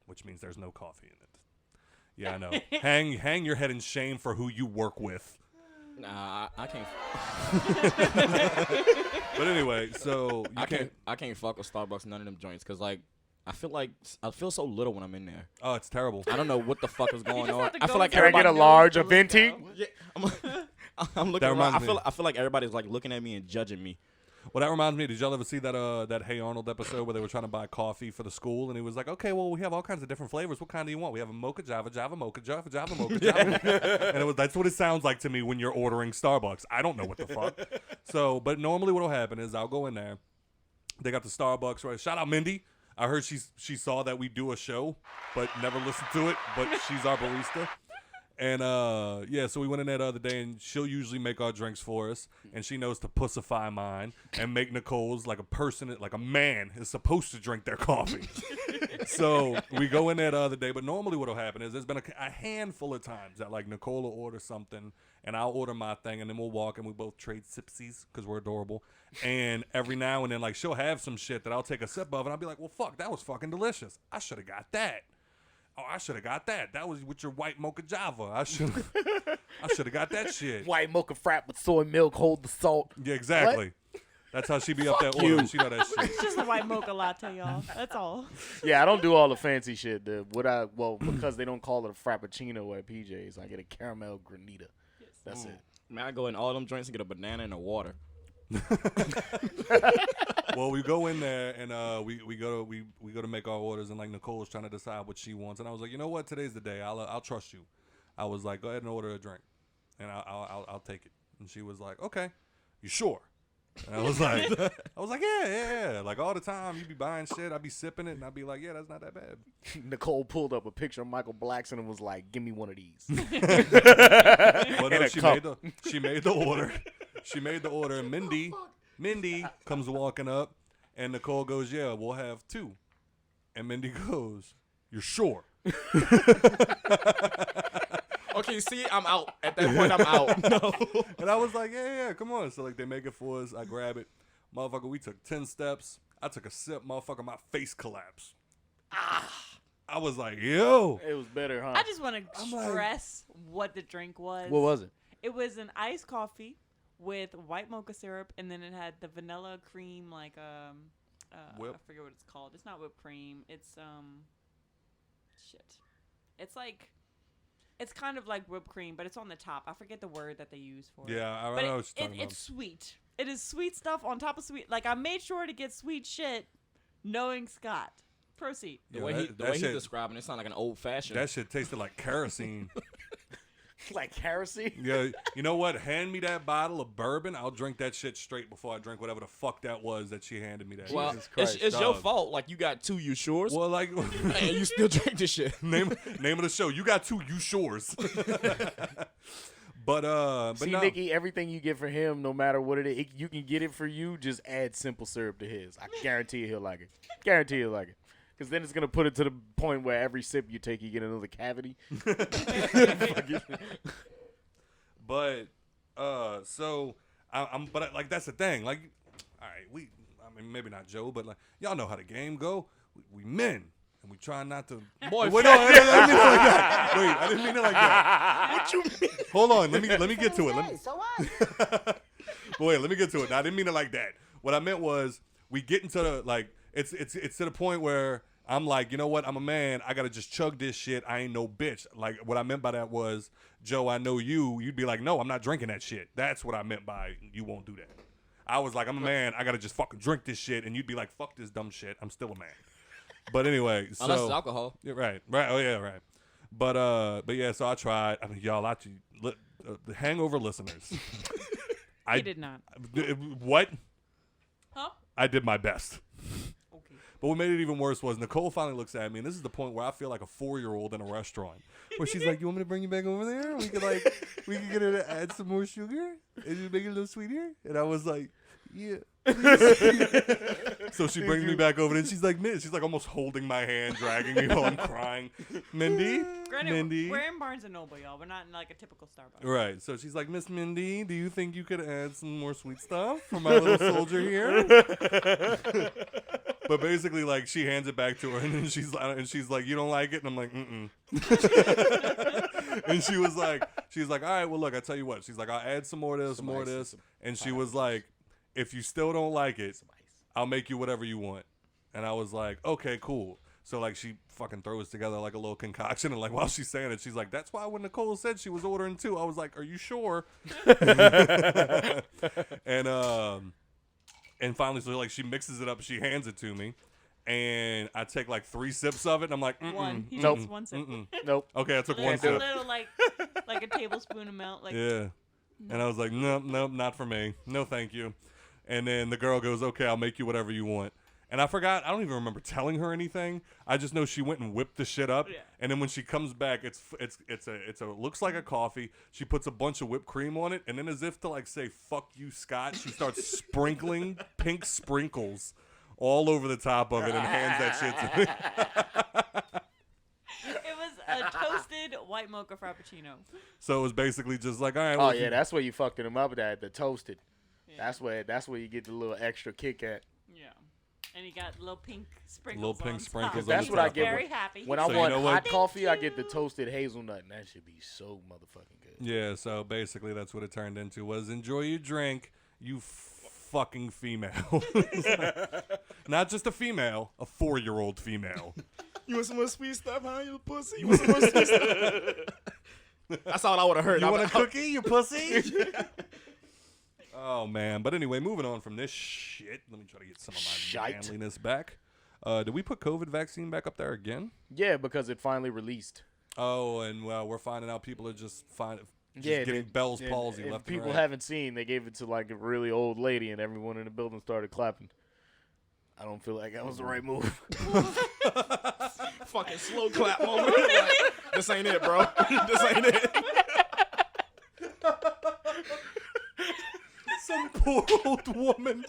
which means there's no coffee in it. Yeah, I know. hang your head in shame for who you work with. Nah, I can't. But anyway, so you I can't fuck with Starbucks. None of them joints, cause like I feel so little when I'm in there. Oh, it's terrible. I don't know what the fuck is going just on. have to I go feel like Can I everybody. get a knows large, the a venti? lingo. Yeah, I'm looking That around. reminds me. I feel like everybody's like looking at me and judging me. Well, that reminds me. Did y'all ever see that Hey Arnold episode where they were trying to buy coffee for the school, and he was like, "Okay, well, we have all kinds of different flavors. What kind do you want? We have a mocha, Java mocha, Java mocha, Java." And that's what it sounds like to me when you're ordering Starbucks. I don't know what the fuck. So, but normally what'll happen is I'll go in there. They got the Starbucks right. Shout out Mindy. I heard she saw that we do a show, but never listened to it. But she's our barista. And yeah, so we went in there the other day, and she'll usually make our drinks for us, and she knows to pussify mine and make Nicole's like a person, like a man is supposed to drink their coffee. So we go in there the other day, but normally what'll happen is there's been a handful of times that like Nicole will order something, and I'll order my thing, and then we'll walk and we both trade sipsies because we're adorable. And every now and then, like she'll have some shit that I'll take a sip of, and I'll be like, well, fuck, that was fucking delicious. I should have got that. Oh, I should have got that. That was with your white mocha Java. I should have got that shit. White mocha frap with soy milk, hold the salt. Yeah, exactly. That's how she be up there ordering. She know that shit. It's just a white mocha latte, y'all. That's all. Yeah, I don't do all the fancy shit. Because they don't call it a frappuccino at PJ's, I get a caramel granita. That's it. Man, I go in all them joints and get a banana and a water. Well, we go in there and we go to make our orders, and like Nicole's trying to decide what she wants, and I was like, you know what, today's the day. I'll trust you. I was like, go ahead and order a drink, and I'll take it. And she was like, okay, you sure? And I was like, yeah. Like all the time, you be buying shit, I be sipping it, and I'd be like, yeah, that's not that bad. Nicole pulled up a picture of Michael Blackson and was like, give me one of these. But no, In a she cup. made the order. She made the order, and Mindy comes walking up, and Nicole goes, yeah, we'll have two. And Mindy goes, you're sure? Okay, see, I'm out. At that point, I'm out. No. And I was like, yeah, come on. So like they make it for us. I grab it. Motherfucker, we took 10 steps. I took a sip. Motherfucker, my face collapsed. I was like, yo. It was better, huh? I just want to stress what the drink was. What was it? It was an iced coffee with white mocha syrup, and then it had the vanilla cream, like Whip. I forget what it's called. It's not whipped cream. It's shit. It's like, it's kind of like whipped cream, but it's on the top. I forget the word that they use for it. Yeah, I But know what you're talking about. It's sweet. It is sweet stuff on top of sweet. Like, I made sure to get sweet shit, knowing Scott. Proceed. The Yo, way that he's shit- describing it sounds like an old fashioned. That shit tasted like kerosene. Like heresy? Yeah, you know what? Hand me that bottle of bourbon. I'll drink that shit straight before I drink whatever the fuck that was that she handed me. That Well, Jesus Christ, it's your dog. fault. Like, you got 2 you sures, Well, like and you still drink this shit. name of the show. You got 2 you shores. but See, no. Nikki, everything you get for him, no matter what it is, you can get it for you. Just add simple syrup to his. I guarantee he'll like it. Guarantee he'll like it. Because then it's going to put it to the point where every sip you take, you get another cavity. But so but like that's the thing. Like, all right, I mean maybe not Joe, but like y'all know how the game go. We men. And we try not to. Boy, wait, no, I didn't mean it like that. Wait, I didn't mean it like that. What you mean? Hold on, let me get to it. Hey, so what? Wait, let me get to it. No, I didn't mean it like that. What I meant was we get into the like it's to the point where I'm like, you know what? I'm a man. I gotta just chug this shit. I ain't no bitch. Like what I meant by that was, Joe, I know you. You'd be like, no, I'm not drinking that shit. That's what I meant by you won't do that. I was like, I'm a man. I gotta just fucking drink this shit, and you'd be like, fuck this dumb shit. I'm still a man. But anyway, so Unless it's alcohol. Yeah, right. Oh yeah, right. But yeah. So I tried. I mean, y'all, the Hangover listeners. He did not. What? Huh? I did my best. Okay. But what made it even worse was Nicole finally looks at me, and this is the point where I feel like a 4-year-old in a restaurant, where she's like, "You want me to bring you back over there? We could get her to add some more sugar and just make it a little sweeter." And I was like, "Yeah." So she brings me back over there, and she's like almost holding my hand, dragging me while I'm crying. Mindy, Granted, we're in Barnes & Noble, y'all. We're not in like a typical Starbucks. Right. So she's like, Miss Mindy, do you think you could add some more sweet stuff for my little soldier here? But basically, like, she hands it back to her, and then she's like, you don't like it? And I'm like, mm-mm. And she was like, all right, well, look, I tell you what. She's like, I'll add some more of this, more of this. And she was like, if you still don't like it, I'll make you whatever you want. And I was like, okay, cool. So, like, she fucking throws together, like, a little concoction. And, like, while she's saying it, she's like, that's why when Nicole said she was ordering 2, I was like, are you sure? And finally, so, like, she mixes it up. She hands it to me. And I take, like, 3 sips of it. And I'm like, One. He Nope. takes 1 sip. Nope. Okay, I took Can't 1 do A sip. little, like a tablespoon amount. Like, Yeah. And I was like, nope, not for me. No, thank you. And then the girl goes, okay, I'll make you whatever you want. And I forgot. I don't even remember telling her anything. I just know she went and whipped the shit up. Yeah. And then when she comes back, it's looks like a coffee. She puts a bunch of whipped cream on it, and then as if to like say "fuck you, Scott," she starts sprinkling pink sprinkles all over the top of it and hands that shit to me. it was a toasted white mocha frappuccino. So it was basically just like, all right. Oh well, yeah, that's where you fucked him up. The toasted. Yeah. That's where you get the little extra kick at. Yeah. And he got little pink sprinkles. Little pink on sprinkles top. on That's the what I top. get Very happy. When So I you want know what? hot coffee, I Thank get the you. toasted hazelnut, and that should be so motherfucking good. Yeah, so basically that's what it turned into was enjoy your drink, you fucking female. Not just a female, a 4-year-old female. You want some more sweet stuff, huh, you pussy? You want some more sweet stuff? That's all I would have heard. You want a cookie, you pussy? Oh, man. But anyway, moving on from this shit. Let me try to get some of my Shite. manliness back. Did we put COVID vaccine back up there again? Yeah, because it finally released. Oh, and we're finding out people are just Yeah, getting Bell's palsy if left people and right. haven't seen, they gave it to like a really old lady, and everyone in the building started clapping. I don't feel like that was the right move. Fucking slow clap moment. Like, this ain't it, bro. This ain't it. Some poor old woman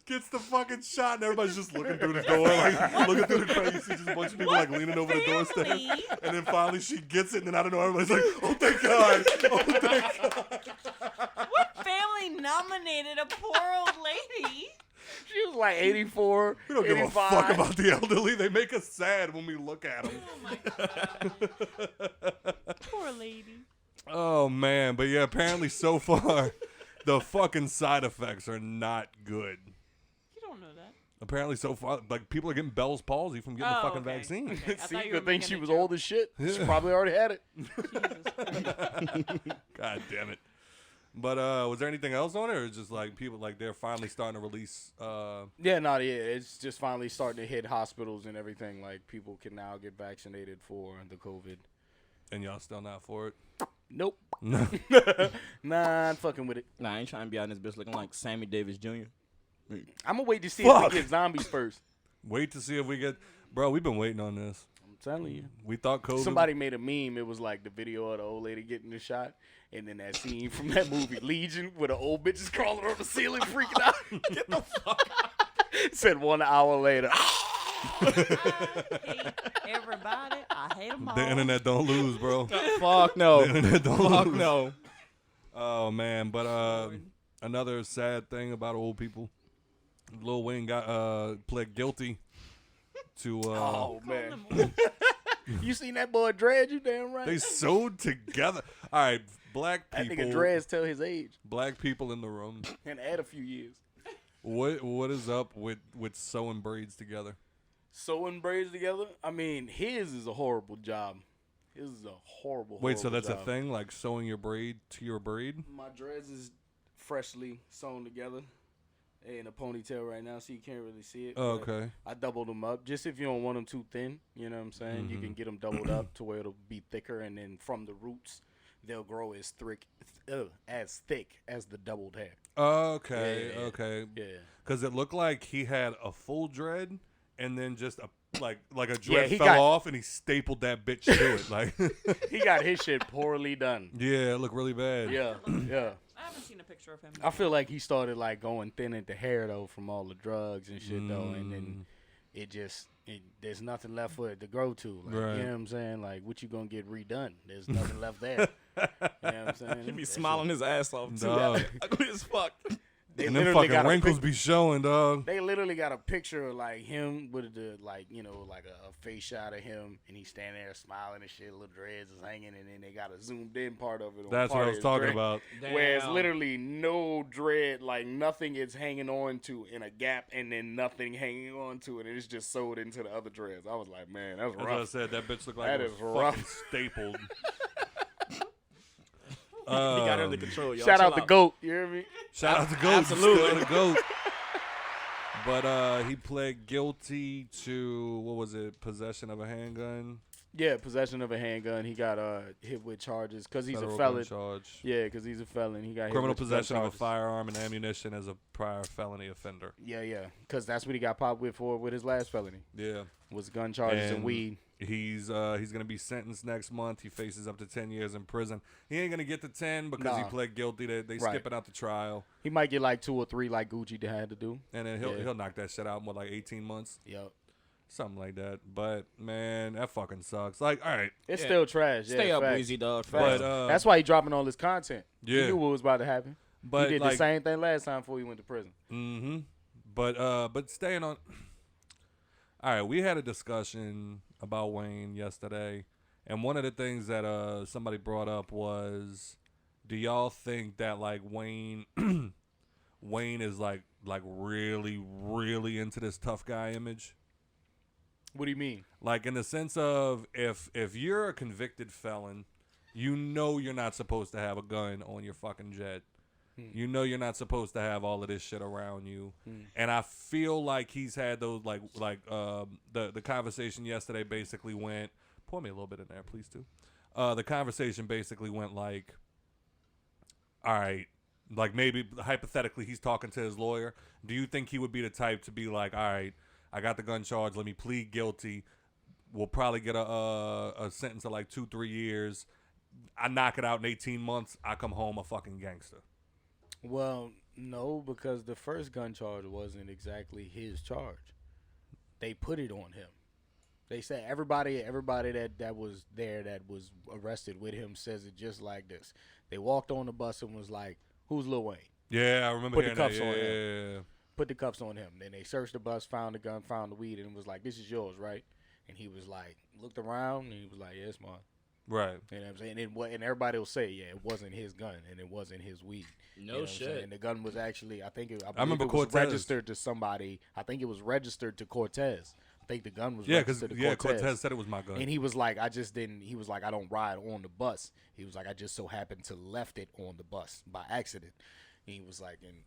gets the fucking shot, and everybody's just looking through the door, like looking through the crowd. You see just a bunch of people like leaning over the doorstep, Family. and then finally she gets it, and then I don't know, everybody's like, "Oh thank God! Oh thank God!" What family nominated a poor old lady? She was like 84, We don't give a 85. fuck about the elderly. They make us sad when we look at them. Oh my God. Poor lady. Oh man, but yeah, apparently so far, the fucking side effects are not good. You don't know that. Apparently so far, like people are getting Bell's palsy from getting the fucking okay. vaccine. Okay. I See, thought you were good thing making she a was joke. old as shit. She Yeah. probably already had it. God damn it. But was there anything else on it, or just like people like they're finally starting to release? Yeah, it's just finally starting to hit hospitals and everything. Like people can now get vaccinated for the COVID. And y'all still not for it? Nope. No. Nah, I'm fucking with it. Nah, I ain't trying to be out in this bitch looking like Sammy Davis Jr. I'm gonna wait to see if we get zombies first. Wait to see if we get. Bro, we've been waiting on this. I'm telling you. We thought COVID. Somebody made a meme. It was like the video of the old lady getting the shot, and then that scene from that movie Legion where the old bitch is crawling on the ceiling freaking out. Get the fuck out. Said 1 hour later. I hate everybody. I hate them all. The internet don't lose, bro. Fuck no. The internet don't Fuck lose. no. Oh man, but another sad thing about old people. Lil Wayne got pled guilty to. Oh man. You seen that boy Dredd? You damn right. They sewed together. All right, black That people. nigga Dreads tell his age Black people in the room. and add a few years. What is up with sewing braids together? Sewing braids together. I mean, his is a horrible job. His is a horrible. Wait, so horrible that's job. a thing, like sewing your braid to your braid? My dreads is freshly sewn together in a ponytail right now, so you can't really see it. Oh, but okay. I doubled them up just if you don't want them too thin. You know what I'm saying? You can get them doubled up to where it'll be thicker, and then from the roots, they'll grow as thick as the doubled hair. Okay, Yeah. okay. Yeah. Because it looked like he had a full dread, and then just a like a dread he fell got- off, and he stapled that bitch to it. Like, He got his shit poorly done. yeah, it looked really bad. Yeah, yeah. I haven't seen a picture of him. I feel like he started like going thin at the hair though from all the drugs and shit though, and then there's nothing left for it to grow to. Like, Right. You know what I'm saying? Like, what you gonna get redone? There's nothing left there. You know what I'm saying? He be That smiling his ass off too. Dog. Ugly as fuck. They And them literally fucking got a wrinkles be showing, dog. They literally got a picture of like him with the like like a face shot of him, and he's standing there smiling and shit. Little dreads is hanging, and then they got a zoomed in part of it. On That's what part I of was his talking dread, about. Where it's Damn. literally no dread, like nothing is hanging on to in a gap, and then nothing hanging on to it. And it's just sewed into the other dreads. I was like, man, that's That's what I rough. said. That bitch looked like That it was is fucking rough. stapled. He got it under control, y'all. Shout Chill out the GOAT. You hear me? Shout out to Goat. Absolutely. Still the Goat. But he pled guilty to, what was it, possession of a handgun? Yeah, possession of a handgun. He got hit with charges because he's Federal a gun felon. charge. Yeah, because he's a felon. He got Criminal hit with gun possession of a charges. firearm and ammunition as a prior felony offender. Yeah, because that's what he got popped with his last felony. Yeah. Was gun charges and weed. He's gonna be sentenced next month. He faces up to 10 years in prison. He ain't gonna get to 10 because he Nah. pled guilty. They Right. skipping out the trial, He might get like 2 or 3 like Gucci had to do. and then Yeah. he'll knock that shit out in what, like 18 months, Yep. something like that. But man, that fucking sucks. Like, all right, It's Yeah. still trash. Stay yeah, up, facts. Weezy, dog. Facts. But, That's why he dropping all his content. Yeah. He knew what was about to happen. but he did like, the same thing last time before he went to prison. Mm-hmm. But staying on. All right, we had a discussion about Wayne yesterday, and one of the things that somebody brought up was, do y'all think that like Wayne is like really into this tough guy image? What do you mean? Like in the sense of if you're a convicted felon, you know you're not supposed to have a gun on your fucking jet. You know you're not supposed to have all of this shit around you. And I feel like he's had those the conversation yesterday basically went, pour me a little bit in there, please too. The conversation basically went like, all right, like maybe hypothetically he's talking to his lawyer. Do you think he would be the type to be like, all right, I got the gun charge, let me plead guilty. We'll probably get a sentence of like 2-3 years. I knock it out in 18 months. I come home a fucking gangster. Well, no, because the first gun charge wasn't exactly his charge. They put it on him. They said everybody that was there that was arrested with him says it just like this. They walked on the bus and was like, "Who's Lil Wayne?" Yeah, I remember Put the hearing that. cuffs on Yeah. Put the cuffs on him. Then they searched the bus, found the gun, found the weed, and was like, "This is yours, right?" And he was like, looked around, and he was like, "Yeah, it's mine." Right. You know what I'm saying? And everybody will say, yeah, it wasn't his gun and it wasn't his weed. You know what I'm saying? The gun was actually, I believe remember it was Cortez. registered to somebody. I think it was registered to Cortez. I think the gun was registered to Cortez. Cortez said it was my gun. And he was like, I don't ride on the bus. He was like, I just so happened to left it on the bus by accident. And he was like, and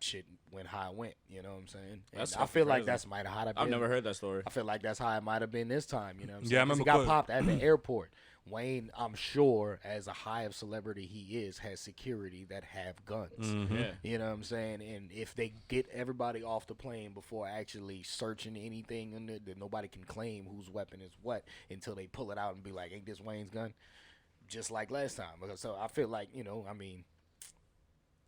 shit went how it went. You know what I'm saying? That's And I feel like crazy. that's might have been. I've never heard that story. I feel like that's how it might have been this time. You know what I'm saying? Yeah, I 'Cause remember he got popped at the airport. Wayne, I'm sure, as a high of celebrity he is, has security that have guns. Yeah. You know what I'm saying? And if they get everybody off the plane before actually searching anything in it, that nobody can claim whose weapon is what until they pull it out and be like, ain't this Wayne's gun? Just like last time. So I feel like,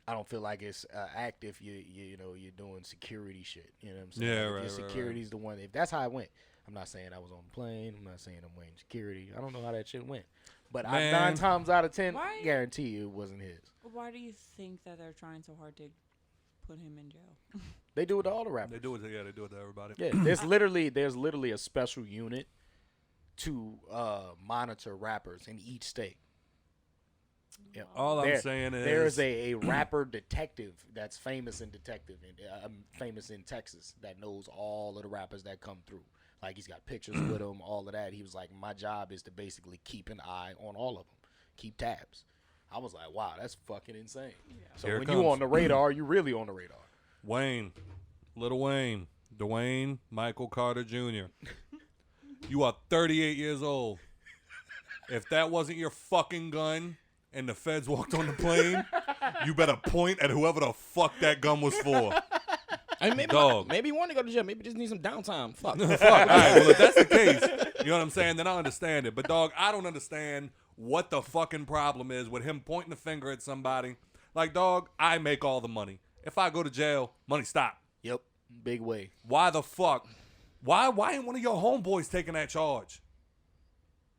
I don't feel like it's active. You're doing security shit. You know what I'm saying? Yeah, If right, your security's the one. If that's how it went, I'm not saying I was on the plane. I'm not saying I'm waiting security. I don't know how that shit went. But Man. 9 times out of 10, Why- guarantee you it wasn't his. Why do you think that they're trying so hard to put him in jail? They do it to all the They rappers. do it. Yeah, they do it to everybody. Yeah, there's literally a special unit to monitor rappers in each state. Yep. All I'm saying is there's a rapper detective that's famous in famous in Texas that knows all of the rappers that come through. Like he's got pictures with him, all of that. He was like, my job is to basically keep an eye on all of them, keep tabs. I was like, wow, that's fucking insane. So Here it when comes. you on the radar, you really on the radar. Wayne, Lil Wayne, Dwayne Michael Carter Jr. You are 38 years old. If that wasn't your fucking gun and the feds walked on the plane, you better point at whoever the fuck that gun was for. I mean, maybe he want to go to jail. Maybe just need some downtime. Fuck. Fuck. All right, well, if that's the case, you know what I'm saying, then I understand it. But, dog, I don't understand what the fucking problem is with him pointing the finger at somebody. Like, dog, I make all the money. If I go to jail, money stop. Yep, big way. Why the fuck? Why ain't one of your homeboys taking that charge?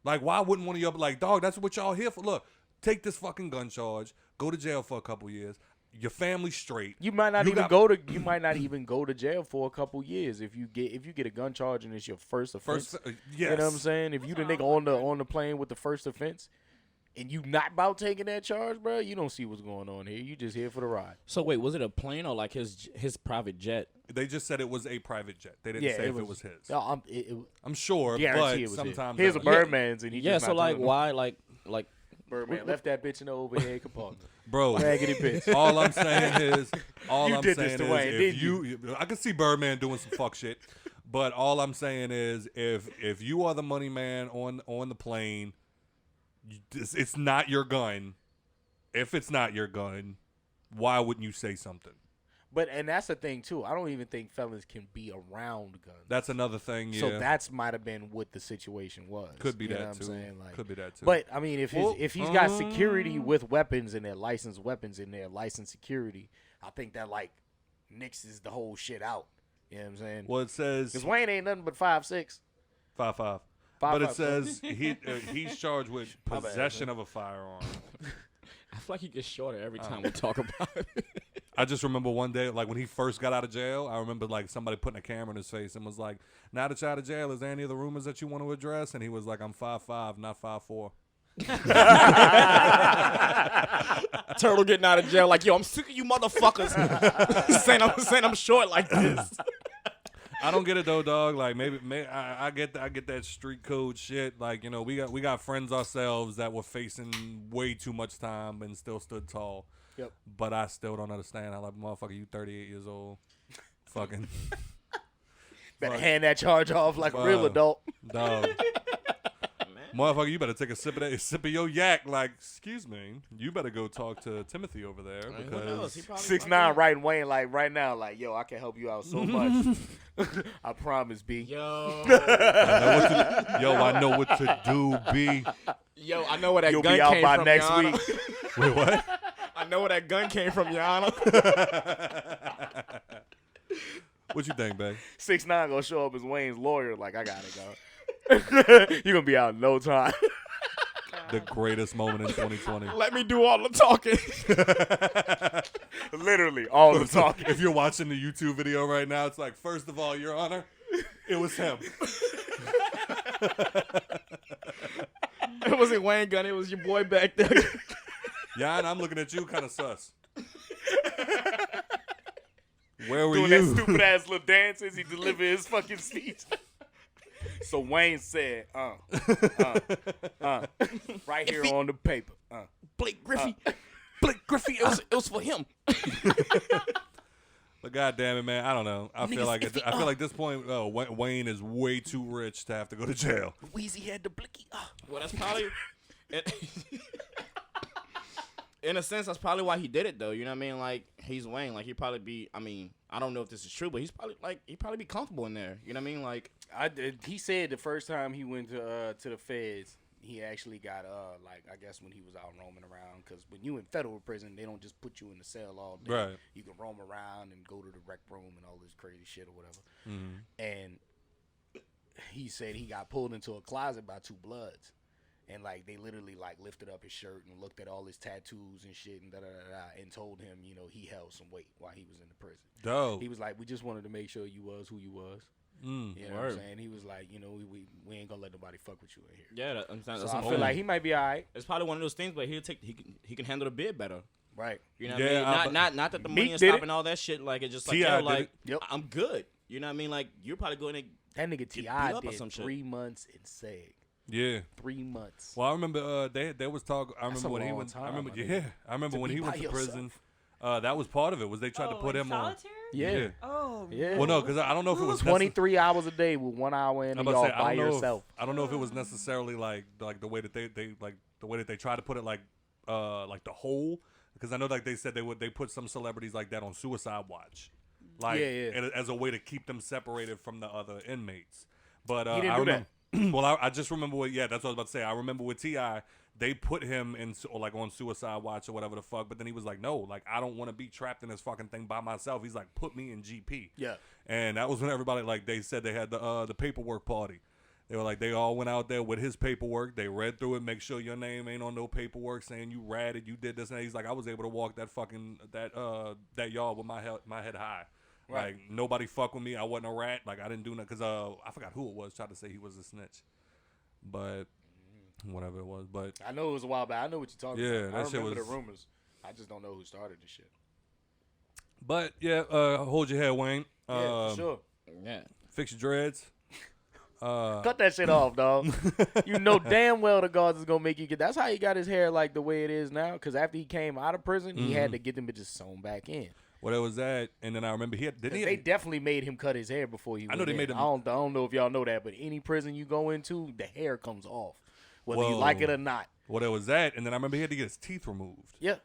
Like, why wouldn't one of your, like, dog, that's what y'all here for. Look, take this fucking gun charge, go to jail for a couple years. Your family's straight. You might not even go to jail for a couple years if you get a gun charge and it's your first offense. Yes. You know what I'm saying? If you the nigga on the plane with the first offense and you not about taking that charge, bro, you don't see what's going on here. You just here for the ride. So wait, was it a plane or like his private jet? They just said it was a private jet. They didn't say if it was his. No, I'm sure, guarantee but it was sometimes here's a Birdman's and he Yeah. just So not like, doing it. why like Birdman left that bitch in the overhead compartment. bro. Raggedy bitch. All I'm saying is, You did this to Wayne, if didn't I can see Birdman doing some fuck shit, but all I'm saying is, if you are the money man on the plane, it's not your gun. If it's not your gun, why wouldn't you say something? And that's the thing too. I don't even think felons can be around guns. That's another thing. Yeah. So that's might have been what the situation was. Could be You know that what too. I'm saying? Like, Could be that too. But I mean, if he's got security Well, with weapons and their licensed weapons in their licensed security, I think that like nixes the whole shit out. You know what I'm saying? Well, it says Because Wayne ain't nothing but 5'6". 5'5". But it 5'5". says he's charged with My bad, possession of a firearm. I feel like he gets shorter every time we talk about it. I just remember one day, like when he first got out of jail, I remember like somebody putting a camera in his face and was like, "Now that you're out of jail, is there any of the rumors that you want to address?" And he was like, "I'm 5'5", not 5'4". Turtle getting out of jail like, yo, I'm sick of you motherfuckers saying I'm short like this. I don't get it though, dog. Like maybe I get that street code shit. Like, you know, we got friends ourselves that were facing way too much time and still stood tall. Yep. But I still don't understand how, like, motherfucker, you 38 years old, fucking Better hand that charge off like a real Wow. adult. dog. Motherfucker, you better take a sip of your yak. Like, excuse me, you better go talk to Timothy over there because 6'9" writing Wayne like right now, like, yo, I can help you out so much. I promise, B. Yo, I know what to do, B. yo, I know where that You'll gun be out came by from, next Your Honor. week. Wait, what? I know where that gun came from, Your Honor. What you think, babe? 6'9" gonna show up as Wayne's lawyer. Like, I gotta go. You're gonna be out in no time. The greatest moment in 2020. Let me do all the talking. Literally, all the talking. If you're watching the YouTube video right now, it's like, first of all, Your Honor, it was him. It wasn't Wayne gun. It was your boy back there. Yeah, and I'm looking at you kind of sus. Where were Doing you? that stupid ass little dance as he delivered his fucking speech. So Wayne said, right here on the paper. Blake Griffey. Blake Griffey. It was for him. But goddamn it, man, I don't know. I feel like at this point, Wayne is way too rich to have to go to jail. Weezy had the blicky. Well, that's probably. In a sense, that's probably why he did it, though. You know what I mean? Like, he's Wayne. Like, he'd probably be. I mean, I don't know if this is true, but he'd probably be comfortable in there. You know what I mean? Like, He said the first time he went to the feds, he actually got I guess when he was out roaming around, because when you in federal prison, they don't just put you in the cell all day. Right. You can roam around and go to the rec room and all this crazy shit or whatever. Mm-hmm. And he said he got pulled into a closet by two Bloods. And, like, they literally, like, lifted up his shirt and looked at all his tattoos and shit and and told him, you know, he held some weight while he was in the prison. Dope. He was like, we just wanted to make sure you was who you was. You know what I'm saying? He was like, you know, we ain't gonna let nobody fuck with you in here. yeah, that's So I feel like he might be all right. It's probably one of those things, but he can handle the bid better. Right. You know what I mean? Not that the money is did stopping all that shit. Like, it's just like, T.I. yo, like, Yep. I'm good. You know what I mean? Like, you're probably going to That nigga beat T.I. up or did some shit. 3 months in SEG. Yeah. 3 months. Well, I remember they was talking. I That's remember a when he long went. time, I remember. my Yeah. nigga. I remember To when be he went by to yourself. prison. That was part of it. Was they tried to put in him on. solitary? Yeah. Oh, Yeah. Well, no, because I don't know if it was 23 hours a day with 1 hour in I'm and about y'all to say, by yourself. I don't know if it was necessarily like the way that they try to put it like the whole, because I know like they said they put some celebrities like that on suicide watch, like as a way to keep them separated from the other inmates. But He didn't I do remember. Well, I just remember that's what I was about to say. I remember with T.I., they put him in like on suicide watch or whatever the fuck, but then he was like, no, like I don't want to be trapped in this fucking thing by myself. He's like, put me in GP. Yeah. And that was when everybody, like, they said they had the paperwork party. They were like, they all went out there with his paperwork. They read through it, make sure your name ain't on no paperwork saying you ratted, you did this and that. He's like, I was able to walk that fucking that yard with my head high. Right. Like, nobody fuck with me. I wasn't a rat. Like, I didn't do nothing. Because I forgot who it was. Tried to say he was a snitch. But whatever it was. But I know it was a while back. I know what you're talking Yeah, about. that I shit remember was- the rumors. I just don't know who started the shit. But yeah, hold your head, Wayne. Yeah, for sure. Yeah. Fix your dreads. Cut that shit off, dog. You know damn well the guards is gonna make you get. That's how he got his hair like the way it is now. Because after he came out of prison, he had to get them bitches sewn back in. Well, there was that, and then I remember They definitely made him cut his hair before he. I know went they in. made him- I don't know if y'all know that, but any prison you go into, the hair comes off, whether you Whoa. like it or not. Well, there was that, and then I remember he had to get his teeth removed. Yeah.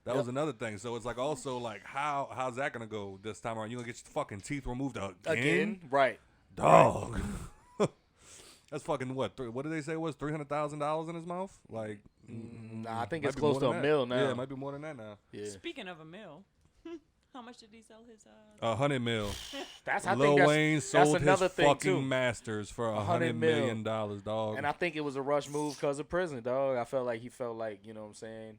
That was another thing. So it's like also like how's that gonna go this time around? You gonna get your fucking teeth removed again? Right. Dog. That's fucking what? What did they say it was $300,000 in his mouth? Like, Nah, I think might it's be close more to than a that. mil now. Yeah, it might be more than that now. Yeah. Speaking of a mill, how much did he sell his? 100 mil. I Lil think Wayne that's sold another his thing fucking too. masters for $100 100 million, dog. And I think it was a rush move because of prison, dog. I felt like you know what I'm saying?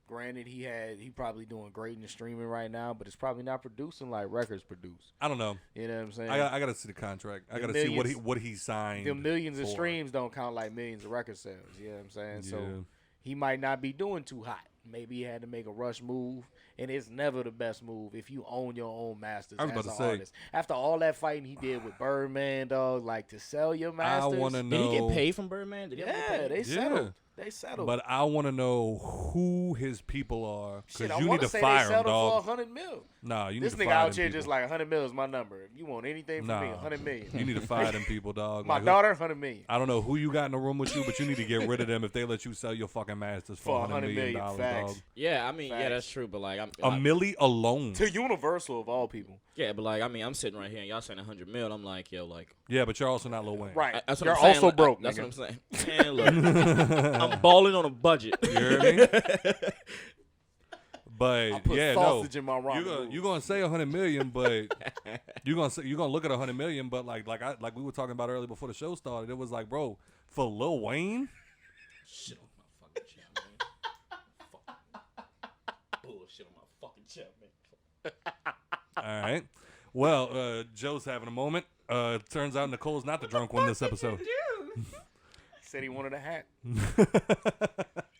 Granted, he probably doing great in the streaming right now, but it's probably not producing like records produce. I don't know. You know what I'm saying? I gotta see the contract. I gotta see what he signed. The millions of for. streams don't count like millions of record sales. You know what I'm saying? Yeah. So he might not be doing too hot. Maybe he had to make a rush move, and it's never the best move if you own your own masters I was as about an to say. artist. After all that fighting he did with Birdman, dog, like to sell your masters. I want to know. Did he get paid from Birdman? Did he ever get Yeah, paid? they settled. They settled. But I want to know who his people are Shit, because I you want need to to say fire they him, settled dog. for $100 million. Nah, you This need to nigga fire out them here people. just like $100 million is my number. If you want anything from me, $100 million. You need to fire them people, dog. My Like, daughter, $100 million. I don't know who you got in the room with you, but you need to get rid of them if they let you sell your fucking masters for For $100 million, facts. dog. Yeah, I mean, yeah, Facts. that's true. But like, A milli alone. To Universal of all people. yeah, but like, I mean, I'm sitting right here and y'all saying $100 million. I'm like, yo, like, Yeah, but you're also not Lil Wayne. Right. that's what You're I'm saying. also Like, broke, That's nigga. what I'm saying. Man, look, I'm balling on a budget. You hear me? But I put yeah, sausage no. in my ramen. You gonna say $100 million, but you gonna look at $100 million, but like we were talking about earlier before the show started, it was like, bro, for Lil Wayne, Shit on my fucking chest, man. Bullshit on my fucking chest, man. all right. Well, Joe's having a moment. Turns out Nicole's not the drunk one this episode. He said he wanted a hat.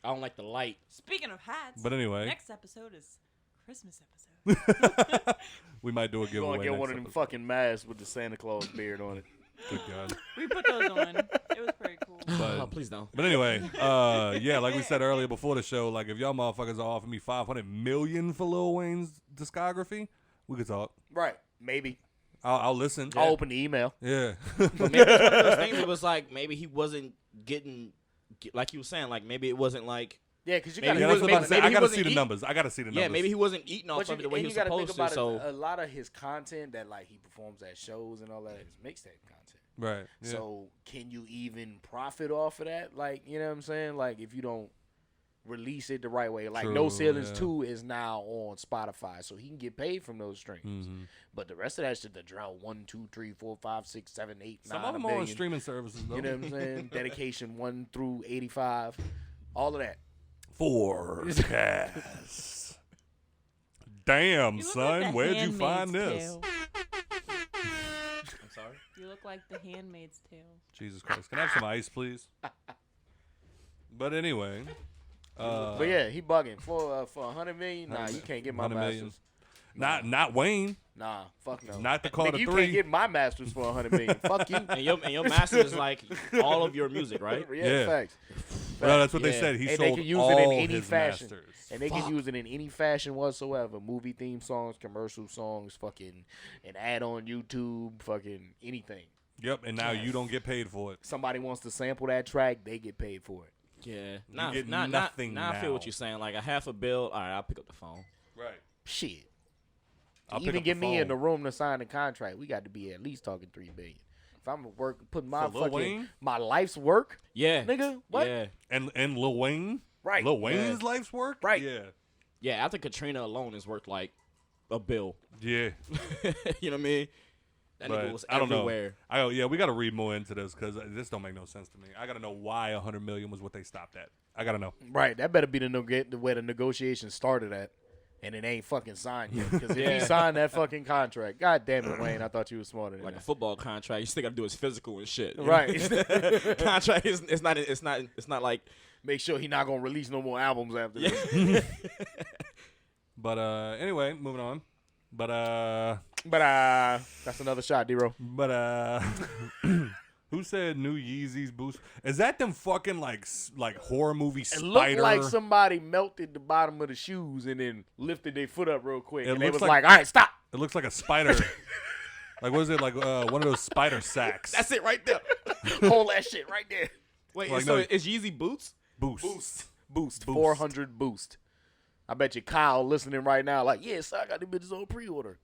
I don't like the light. Speaking of hats, But anyway, next episode is Christmas episode. we might do a You're giveaway. going to get next one of them episode. fucking masks with the Santa Claus beard on it. Good God. We put those on. It was pretty cool. But, Oh, please don't. but anyway, yeah, like we said earlier before the show, like if y'all motherfuckers are offering me $500 million for Lil Wayne's discography, We could talk. Right. Maybe. I'll listen. I'll open the email. Yeah. But maybe it's one of those things. It was like maybe he wasn't getting, like you were saying, like maybe it wasn't like. Yeah, because you Maybe got Yeah, that's what I'm maybe saying. he I gotta wasn't see the eat- numbers. I gotta see the numbers. Yeah, maybe he wasn't eating off But of it the way he was gotta supposed think about to. So a lot of his content that like he performs at shows and all that is mixtape content. Right. Yeah. So can you even profit off of that? Like, you know what I'm saying? Like if you don't release it the right way. Like True, No Ceilings yeah. 2 is now on Spotify, so he can get paid from those streams. Mhm. But the rest of that shit, the drought 1, 2, 3, 4, 5, 6, 7, 8, 9, Some of them a are on billion. streaming services though. You know what I'm saying? Dedication 1 through 85, all of that. Forecast. Damn, You look son, like the where'd you find Handmaid's this? Tale. I'm sorry. You look like the Handmaid's Tale. Jesus Christ. Can I have some ice, please? But anyway. But yeah, he bugging for 100 million. Nah, you can't get my 100 million. masters. Not Wayne. Nah, fuck no. Not the Carter Nigga, you 3. can't get my masters for 100 million. Fuck you. And your master is like all of your music, right? Yeah. Facts. Well, that's what they Yeah. said. He And sold they can use all it in any his fashion. masters. And they can use it in any fashion whatsoever. Movie theme songs, commercial songs, fucking an ad on YouTube, fucking anything. Yep, and now you don't get paid for it. Somebody wants to sample that track, they get paid for it. Yeah. get Nah, nothing I feel now. what you're saying. Like a half a bill. All right, I'll pick up the phone. Right. Shit. I'll pick Even up get the me in phone. the room to sign the contract, we got to be at least talking $3 billion. If I'm putting my For Lil Wayne? my life's work, Yeah. nigga, what? Yeah. And Lil Wayne? Right. Lil Wayne's life's work? Right. Yeah. Yeah. After Katrina alone is worth like a bill. Yeah. You know what I mean? That But nigga was I don't everywhere. know. Yeah, we got to read more into this because this don't make no sense to me. I got to know why 100 million was what they stopped at. I got to know. Right. That better be the way the negotiation started at. And it ain't fucking signed yet. Because if he signed that fucking contract, god damn it, Wayne, I thought you was smarter than Like a that. football contract, you still got to do his physical and shit. you know? Right. Contract is it's not like Make sure he not gonna release no more albums after yeah. this. But anyway, moving on. But That's another shot, D-Ro. who said new Yeezy's Boost? Is that them fucking like horror movie It spider? looked like somebody melted the bottom of the shoes and then lifted their foot up real quick. It And they looks was like- like, all right, stop. It looks like a spider. Like what is it? Like one of those spider sacks. That's it right there. Hold that shit right there. Wait, Like, so no. it's Yeezy Boots? Boost. Boost. 400 boost. I bet you Kyle listening right now like, yes, I got the bitches on pre-order.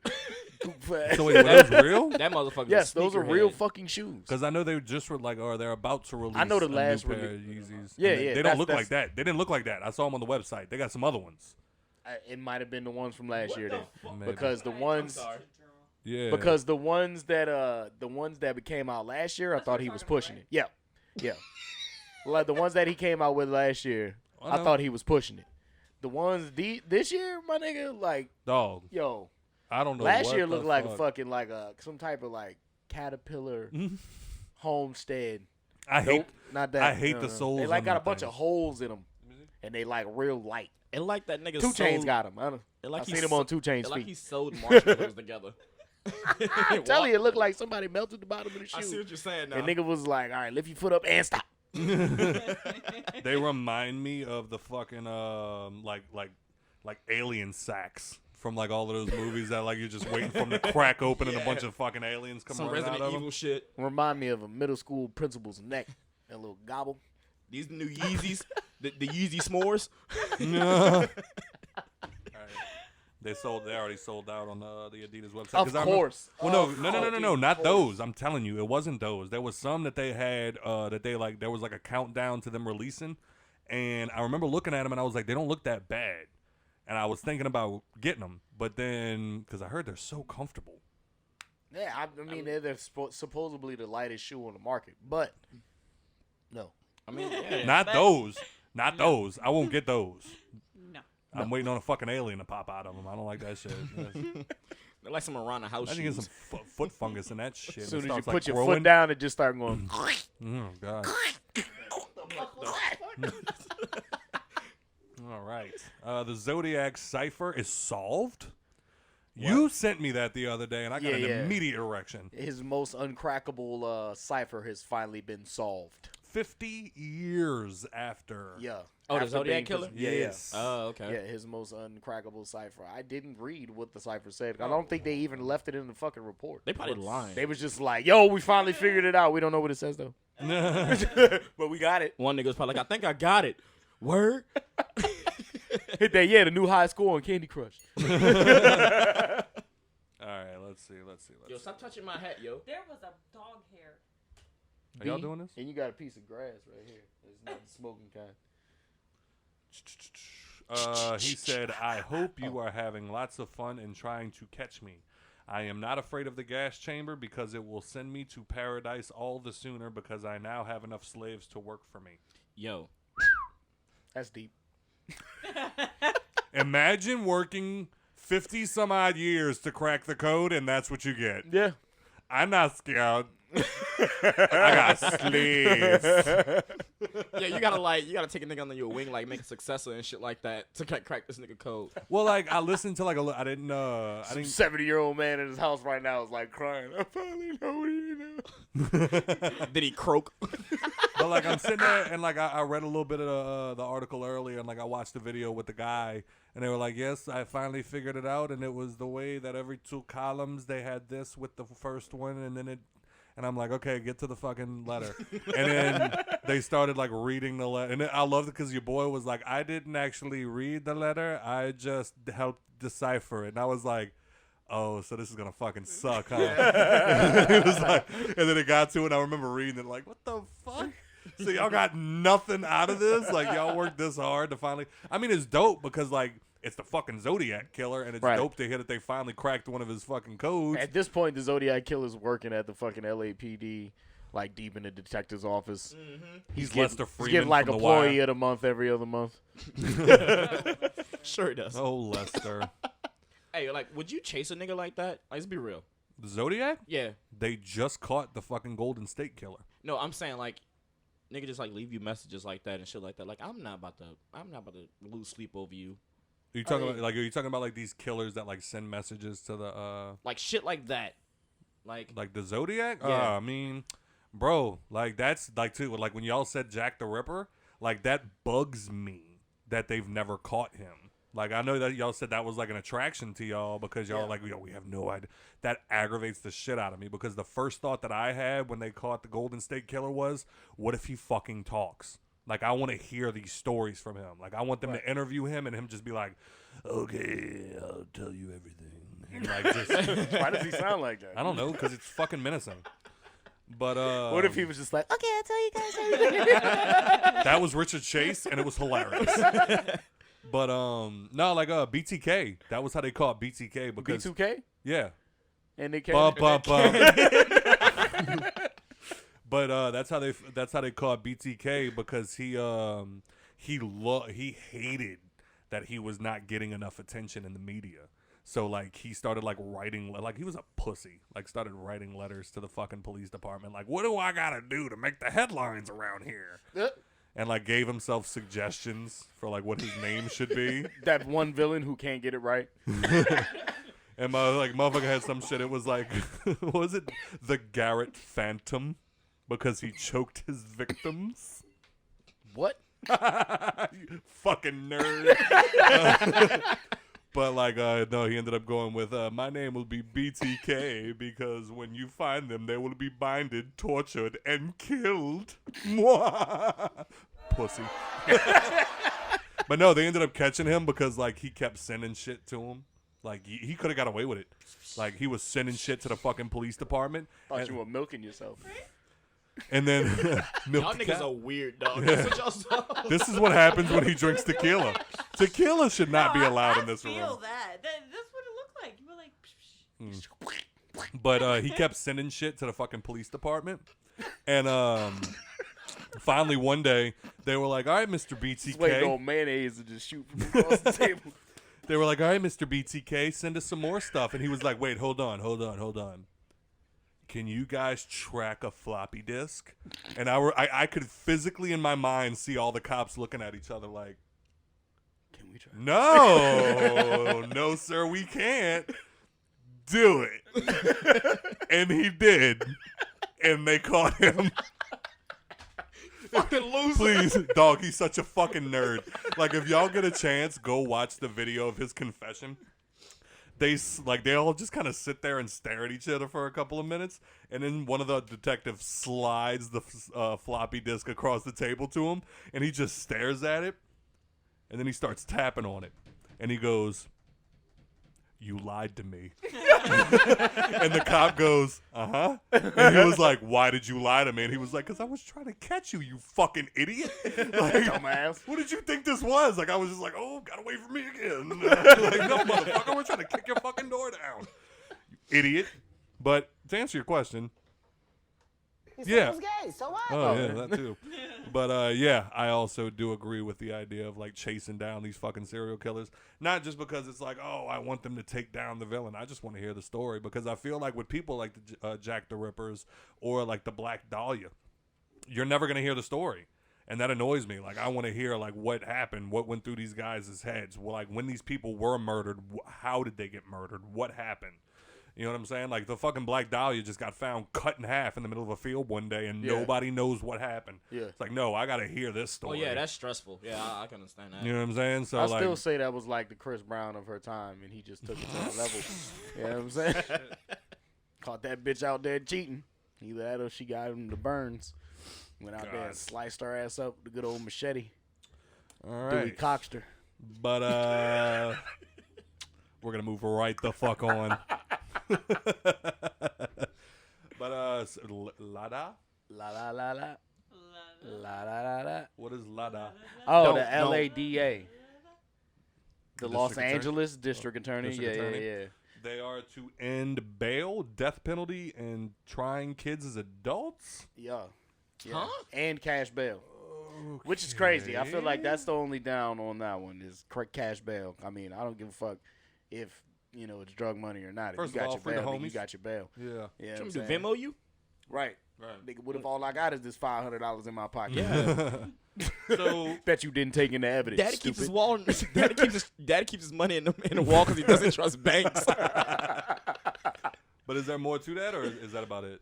So wait, were those real? That motherfucker. Yes, those are real fucking shoes. Because I know they just were like, or they're about to release. I know the a new last pair rele- of Yeezys. Yeah, And they yeah, don't that's- look like that's- that. They didn't look like that. I saw them on the website. They got some other ones. It might have been the ones from last year then. Maybe. Because the ones Yeah. because the ones that came out last year, I thought he was pushing it. Yeah. Yeah. Like the ones that he came out with last year, I know. thought he was pushing it. The ones this year, my nigga, like, Dog. yo, I don't know. last what year the looked like a fuck. fucking like some type of like Caterpillar homestead. I hate. Nope, not that. I hate No, the no. soles They like on got a them bunch things. of holes in them, and they like real light. It like that nigga 2 Chainz sold- got them. I it like I he seen him so- on 2 Chainz it like feet. he sewed marshmallows together. I'm telling you, it looked like somebody melted the bottom of the shoe. I see what you're saying now. And nigga was like, all right, lift your foot up and stop. They remind me of the fucking like alien sacks from like all of those movies that like you're just waiting for them to crack open and a bunch of fucking aliens come Some running Resident out of Evil them. shit. Remind me of a middle school principal's neck. That little gobble. These new Yeezys, the Yeezy s'mores. They already sold out on the Adidas website. Of 'Cause I remember- course. Well, Of no, not course. those. I'm telling you, it wasn't those. There was some that they had that they like. There was like a countdown to them releasing, and I remember looking at them and I was like, they don't look that bad, and I was thinking about getting them, but then because I heard they're so comfortable. Yeah, I mean, they're supposedly the lightest shoe on the market, but no. I mean, yeah. Not those. Not those. I won't get those. No. I'm waiting on a fucking alien to pop out of them. I don't like that shit. They're like some around the house I think get shoes. some foot fungus and that shit. As soon It as you starts, put like, your growing. foot down, it just start going. Oh god. All right. The Zodiac cipher is solved. You sent me that the other day, and I got an Yeah. immediate erection. His most uncrackable cipher has finally been solved. 50 years after. Yeah. Oh, the After Zodiac being killer? Yes. Oh, okay. Yeah, his most uncrackable cipher. I didn't read what the cipher said. I don't think they even left it in the fucking report. They probably lying. They was just like, yo, we finally figured it out. We don't know what it says, though. But we got it. One nigga was probably like, I think I got it. Word? Hit that, yeah, the new high score on Candy Crush. All right, let's see. Yo, stop touching my hat, yo. There was a dog hair. Are y'all doing this? And you got a piece of grass right here. It's not the smoking kind. He said, I hope you are having lots of fun and trying to catch me. I am not afraid of the gas chamber because it will send me to paradise all the sooner because I now have enough slaves to work for me. Yo. That's deep. Imagine working 50 some odd years to crack the code and that's what you get. Yeah. I'm not scared. I got slaves. Yeah, you gotta take a nigga under your wing, like make a successor and shit like that to crack this nigga code. Well, like I listened to I didn't 70-year-old man in his house right now is like crying. I finally know what he knows. Did he croak? But like I'm sitting there and like I read a little bit of the article earlier and like I watched the video with the guy and they were like, yes, I finally figured it out and it was the way that every 2 columns they had this with the first one and then and I'm like, okay, get to the fucking letter. And then they started like reading the letter. And I loved it because your boy was like, I didn't actually read the letter. I just helped decipher it. And I was like, oh, so this is going to fucking suck, huh? It was like, and then it got to it. And I remember reading it like, what the fuck? So y'all got nothing out of this? Like y'all worked this hard to finally. I mean, it's dope because like, it's the fucking Zodiac killer, and it's dope to hear that they finally cracked one of his fucking codes. At this point, the Zodiac killer's working at the fucking LAPD, like deep in the detective's office. Mm-hmm. He's Lester Freeman. He's getting like from employee of the month every other month. Sure he does. Oh, Lester. Hey, like, would you chase a nigga like that? Like, let's be real. The Zodiac? Yeah. They just caught the fucking Golden State Killer. No, I'm saying like, nigga just like leave you messages like that and shit like that. Like, I'm not about to lose sleep over you. Are you talking about like these killers that like send messages to the like shit like that, like the Zodiac? Yeah. I mean, bro, like that's like too like when y'all said Jack the Ripper, like that bugs me that they've never caught him. Like I know that y'all said that was like an attraction to y'all because y'all like we have no idea. That aggravates the shit out of me because the first thought that I had when they caught the Golden State Killer was, what if he fucking talks? Like, I want to hear these stories from him. Like, I want them to interview him and him just be like, okay, I'll tell you everything. And like, just, Why does he sound like that? I don't know, because it's fucking menacing. But, what if he was just like, okay, I'll tell you guys everything. that was Richard Chase, and it was hilarious. But, no, like, BTK. That was how they called BTK. Because, B2K? Yeah. And they came. But that's how they called BTK because he hated that he was not getting enough attention in the media. So like he started like writing like he was a pussy. Like started writing letters to the fucking police department like, what do I gotta do to make the headlines around here? And like gave himself suggestions for like what his name should be. That one villain who can't get it right. And my motherfucker had some shit. It was like what was it? The Garrett Phantom. Because he choked his victims. What? You fucking nerd. But like, no, he ended up going with, my name will be BTK because when you find them, they will be binded, tortured, and killed. Pussy. But no, they ended up catching him because like he kept sending shit to him. Like he could have got away with it. Like he was sending shit to the fucking police department. Thought you were milking yourself. And then y'all niggas are weird, dog. That's what y'all saw. This is what happens when he drinks tequila. Tequila should not be allowed in this room. I feel that. That's what it looked like. You were like, psh, psh. But he kept sending shit to the fucking police department. And finally one day they were like, all right, Mr. BTK. Wait, no mayonnaise and just shoot from across the table. They were like, all right, Mr. BTK, send us some more stuff. And he was like, wait, hold on. Can you guys track a floppy disk? And I could physically in my mind see all the cops looking at each other like, can we try? No, sir, we can't. Do it. And he did. And they caught him. fucking loser. Please, dog, he's such a fucking nerd. Like, if y'all get a chance, go watch the video of his confession. They all just kind of sit there and stare at each other for a couple of minutes, and then one of the detectives slides the floppy disk across the table to him, and he just stares at it, and then he starts tapping on it, and he goes, "You lied to me." And the cop goes, "Uh-huh." And he was like, "Why did you lie to me?" And he was like, "Because I was trying to catch you, you fucking idiot." Like, Dumbass. what did you think this was? Like, I was just like, "Oh, got away from me again." Like, no, motherfucker, we're trying to kick your fucking door down. You idiot. But to answer your question, He said yeah. it was gay, so what? Oh, yeah, that too. But, yeah, I also do agree with the idea of, like, chasing down these fucking serial killers. Not just because it's like, oh, I want them to take down the villain. I just want to hear the story. Because I feel like with people like the Jack the Rippers or, like, the Black Dahlia, you're never going to hear the story. And that annoys me. Like, I want to hear, like, what happened, what went through these guys' heads. Well, like, when these people were murdered, how did they get murdered? What happened? You know what I'm saying? Like, the fucking Black Dahlia just got found cut in half in the middle of a field one day, and nobody knows what happened. Yeah. It's like, no, I got to hear this story. Oh, yeah, that's stressful. Yeah, I can understand that. You know what I'm saying? So I still say that was like the Chris Brown of her time, and he just took it to that level. You know what I'm saying? Caught that bitch out there cheating. Either that or she got him the burns. Went out there and sliced her ass up with a good old machete. All right. Dewey coxed her. But, we're going to move right the fuck on. But, Lada? La la la la. La la la la. What is Lada? Oh, No, the no. LADA. The Los District attorney? Angeles District Attorney. District Yeah, attorney? yeah. They are to end bail, death penalty, and trying kids as adults? Yeah. Huh? And cash bail. Which is crazy. I feel like that's the only down on that one is cash bail. I mean, I don't give a fuck if, you know, it's drug money or not. If First you of got all, your free the bail, then you homies. got your bail. Yeah. Yeah, You I'm want me to saying? Venmo you? Right. Right. Nigga, what if all I got is this $500 in my pocket? Yeah. So, Bet you didn't take in the evidence. Daddy keeps his stupid. wall. Daddy keeps his money in the wall because he doesn't trust banks. but is there more to that, or is that about it?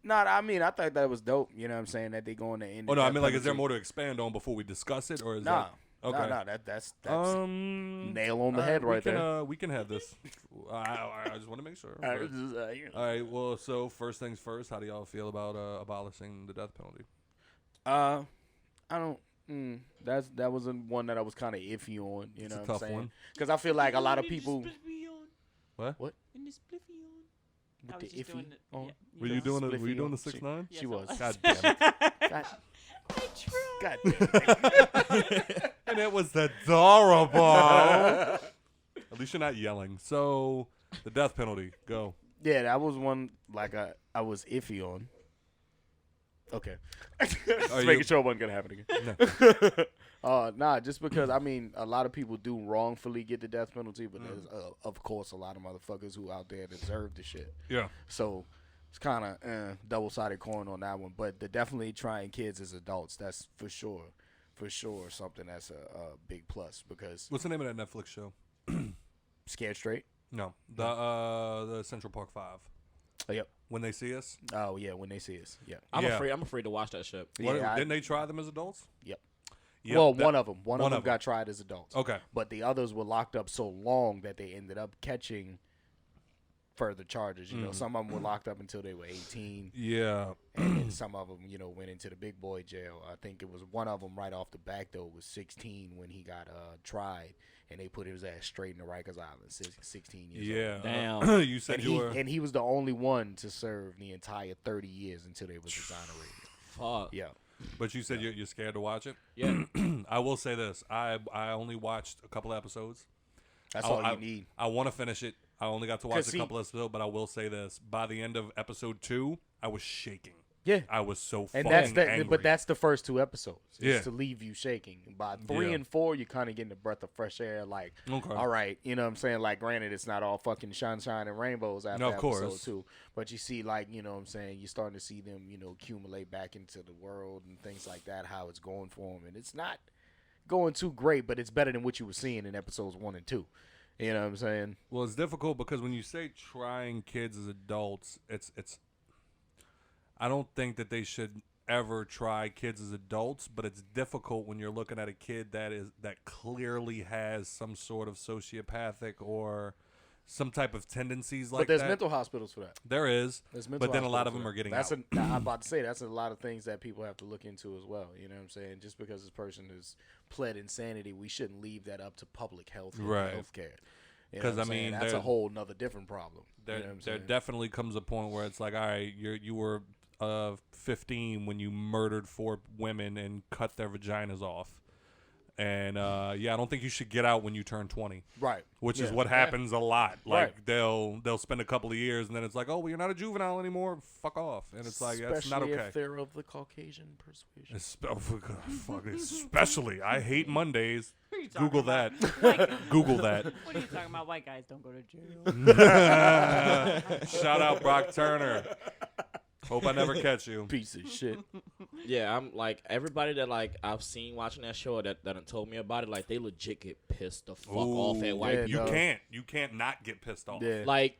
Nah, I mean, I thought that was dope. You know what I'm saying? That they going to end. Oh, no, the I death mean, like, is there penalty. more to expand on before we discuss it, or is Nah. that... Okay. No, that's nail on the all head right we can, there. We can have this. I just want to make sure. You know. All right, well, so first things first, how do y'all feel about abolishing the death penalty? I don't. That was one that I was kind of iffy on. You It's know a what I'm tough saying? one. Because I feel like a lot of people. What? What? I With was the just iffy doing it. on? Yeah, Were you know. doing Spliffy Were you doing on? the 6ix9ine? Yes, She I was. God damn it! God, I tried. God damn it. And it was adorable. At least you're not yelling. So the death penalty, go. Yeah, that was one like I was iffy on. Okay. Just Are making you- sure it wasn't gonna happen again. Nah, just because I mean a lot of people do wrongfully get the death penalty, but there's of course a lot of motherfuckers who out there deserve the shit. Yeah. So it's kind of double-sided coin on that one. But the definitely trying kids as adults, that's for sure something that's a big plus because What's the name of that Netflix show? Scared Straight. No, the Central Park 5. Oh, yep. When They See Us. Oh yeah, when they see us. Yeah. I'm Yeah. afraid to watch that shit. What, Yeah, didn't they try them as adults? Yep. Yep, Well, that- one of them one of 'em. got tried as adults. Okay. But the others were locked up so long that they ended up catching further charges. You know, some of them were locked up until they were 18, Yeah. and then some of them, you know, went into the big boy jail. I think it was one of them right off the back though was 16 when he got tried, and they put his ass straight in the Rikers Island. 16 years old. Yeah. Damn. You said And you were. he was the only one to serve the entire 30 years until they was exonerated. Fuck. Yeah. But you said you're scared to watch it. Yeah. I will say this: I only watched a couple episodes. That's all you need. I want to finish it. I only got to watch 'Cause a couple episodes, but I will say this: by the end of episode 2, I was shaking. Yeah. I was so And fucking angry. but that's the first 2 episodes. It's Yeah. to leave you shaking. By 3 Yeah. and 4, you're kind of getting a breath of fresh air. Like, Okay. all right, you know what I'm saying? Like, granted, it's not all fucking sunshine and rainbows after No, of episode course. 2. But you see, like, you know what I'm saying? You're starting to see them, you know, accumulate back into the world and things like that, how it's going for them. And it's not going too great, but it's better than what you were seeing in episodes 1 and 2. You know what I'm saying? Well, it's difficult because when you say trying kids as adults, it's. I don't think that they should ever try kids as adults, but it's difficult when you're looking at a kid that clearly has some sort of sociopathic or some type of tendencies like that. But there's mental hospitals for that. There is, There's mental but then a lot of hospitals them for are getting that. out. I'm about to say that's a lot of things that people have to look into as well. You know what I'm saying? Just because this person has pled insanity, we shouldn't leave that up to public health and Right. healthcare. Because I mean, that's a whole nother different problem. There, you know what I'm there saying? definitely comes a point where it's like, all right, you were 15 when you murdered 4 women and cut their vaginas off. And I don't think you should get out when you turn 20. Right. Which is Yeah. what happens a lot. Like Right. they'll spend a couple of years and then it's like, oh, well, you're not a juvenile anymore. Fuck off. And it's like, that's not Especially okay. if they're of the Caucasian persuasion. Especially, I hate Mondays. What are you talking Google about? that. Google that. What are you talking about? White guys don't go to jail. Shout out Brock Turner. Hope I never catch you. Piece of shit. Yeah, I'm like everybody that like I've seen watching that show that done told me about it. Like they legit get pissed the fuck off at white yeah, people. You can't not get pissed off. Yeah. Like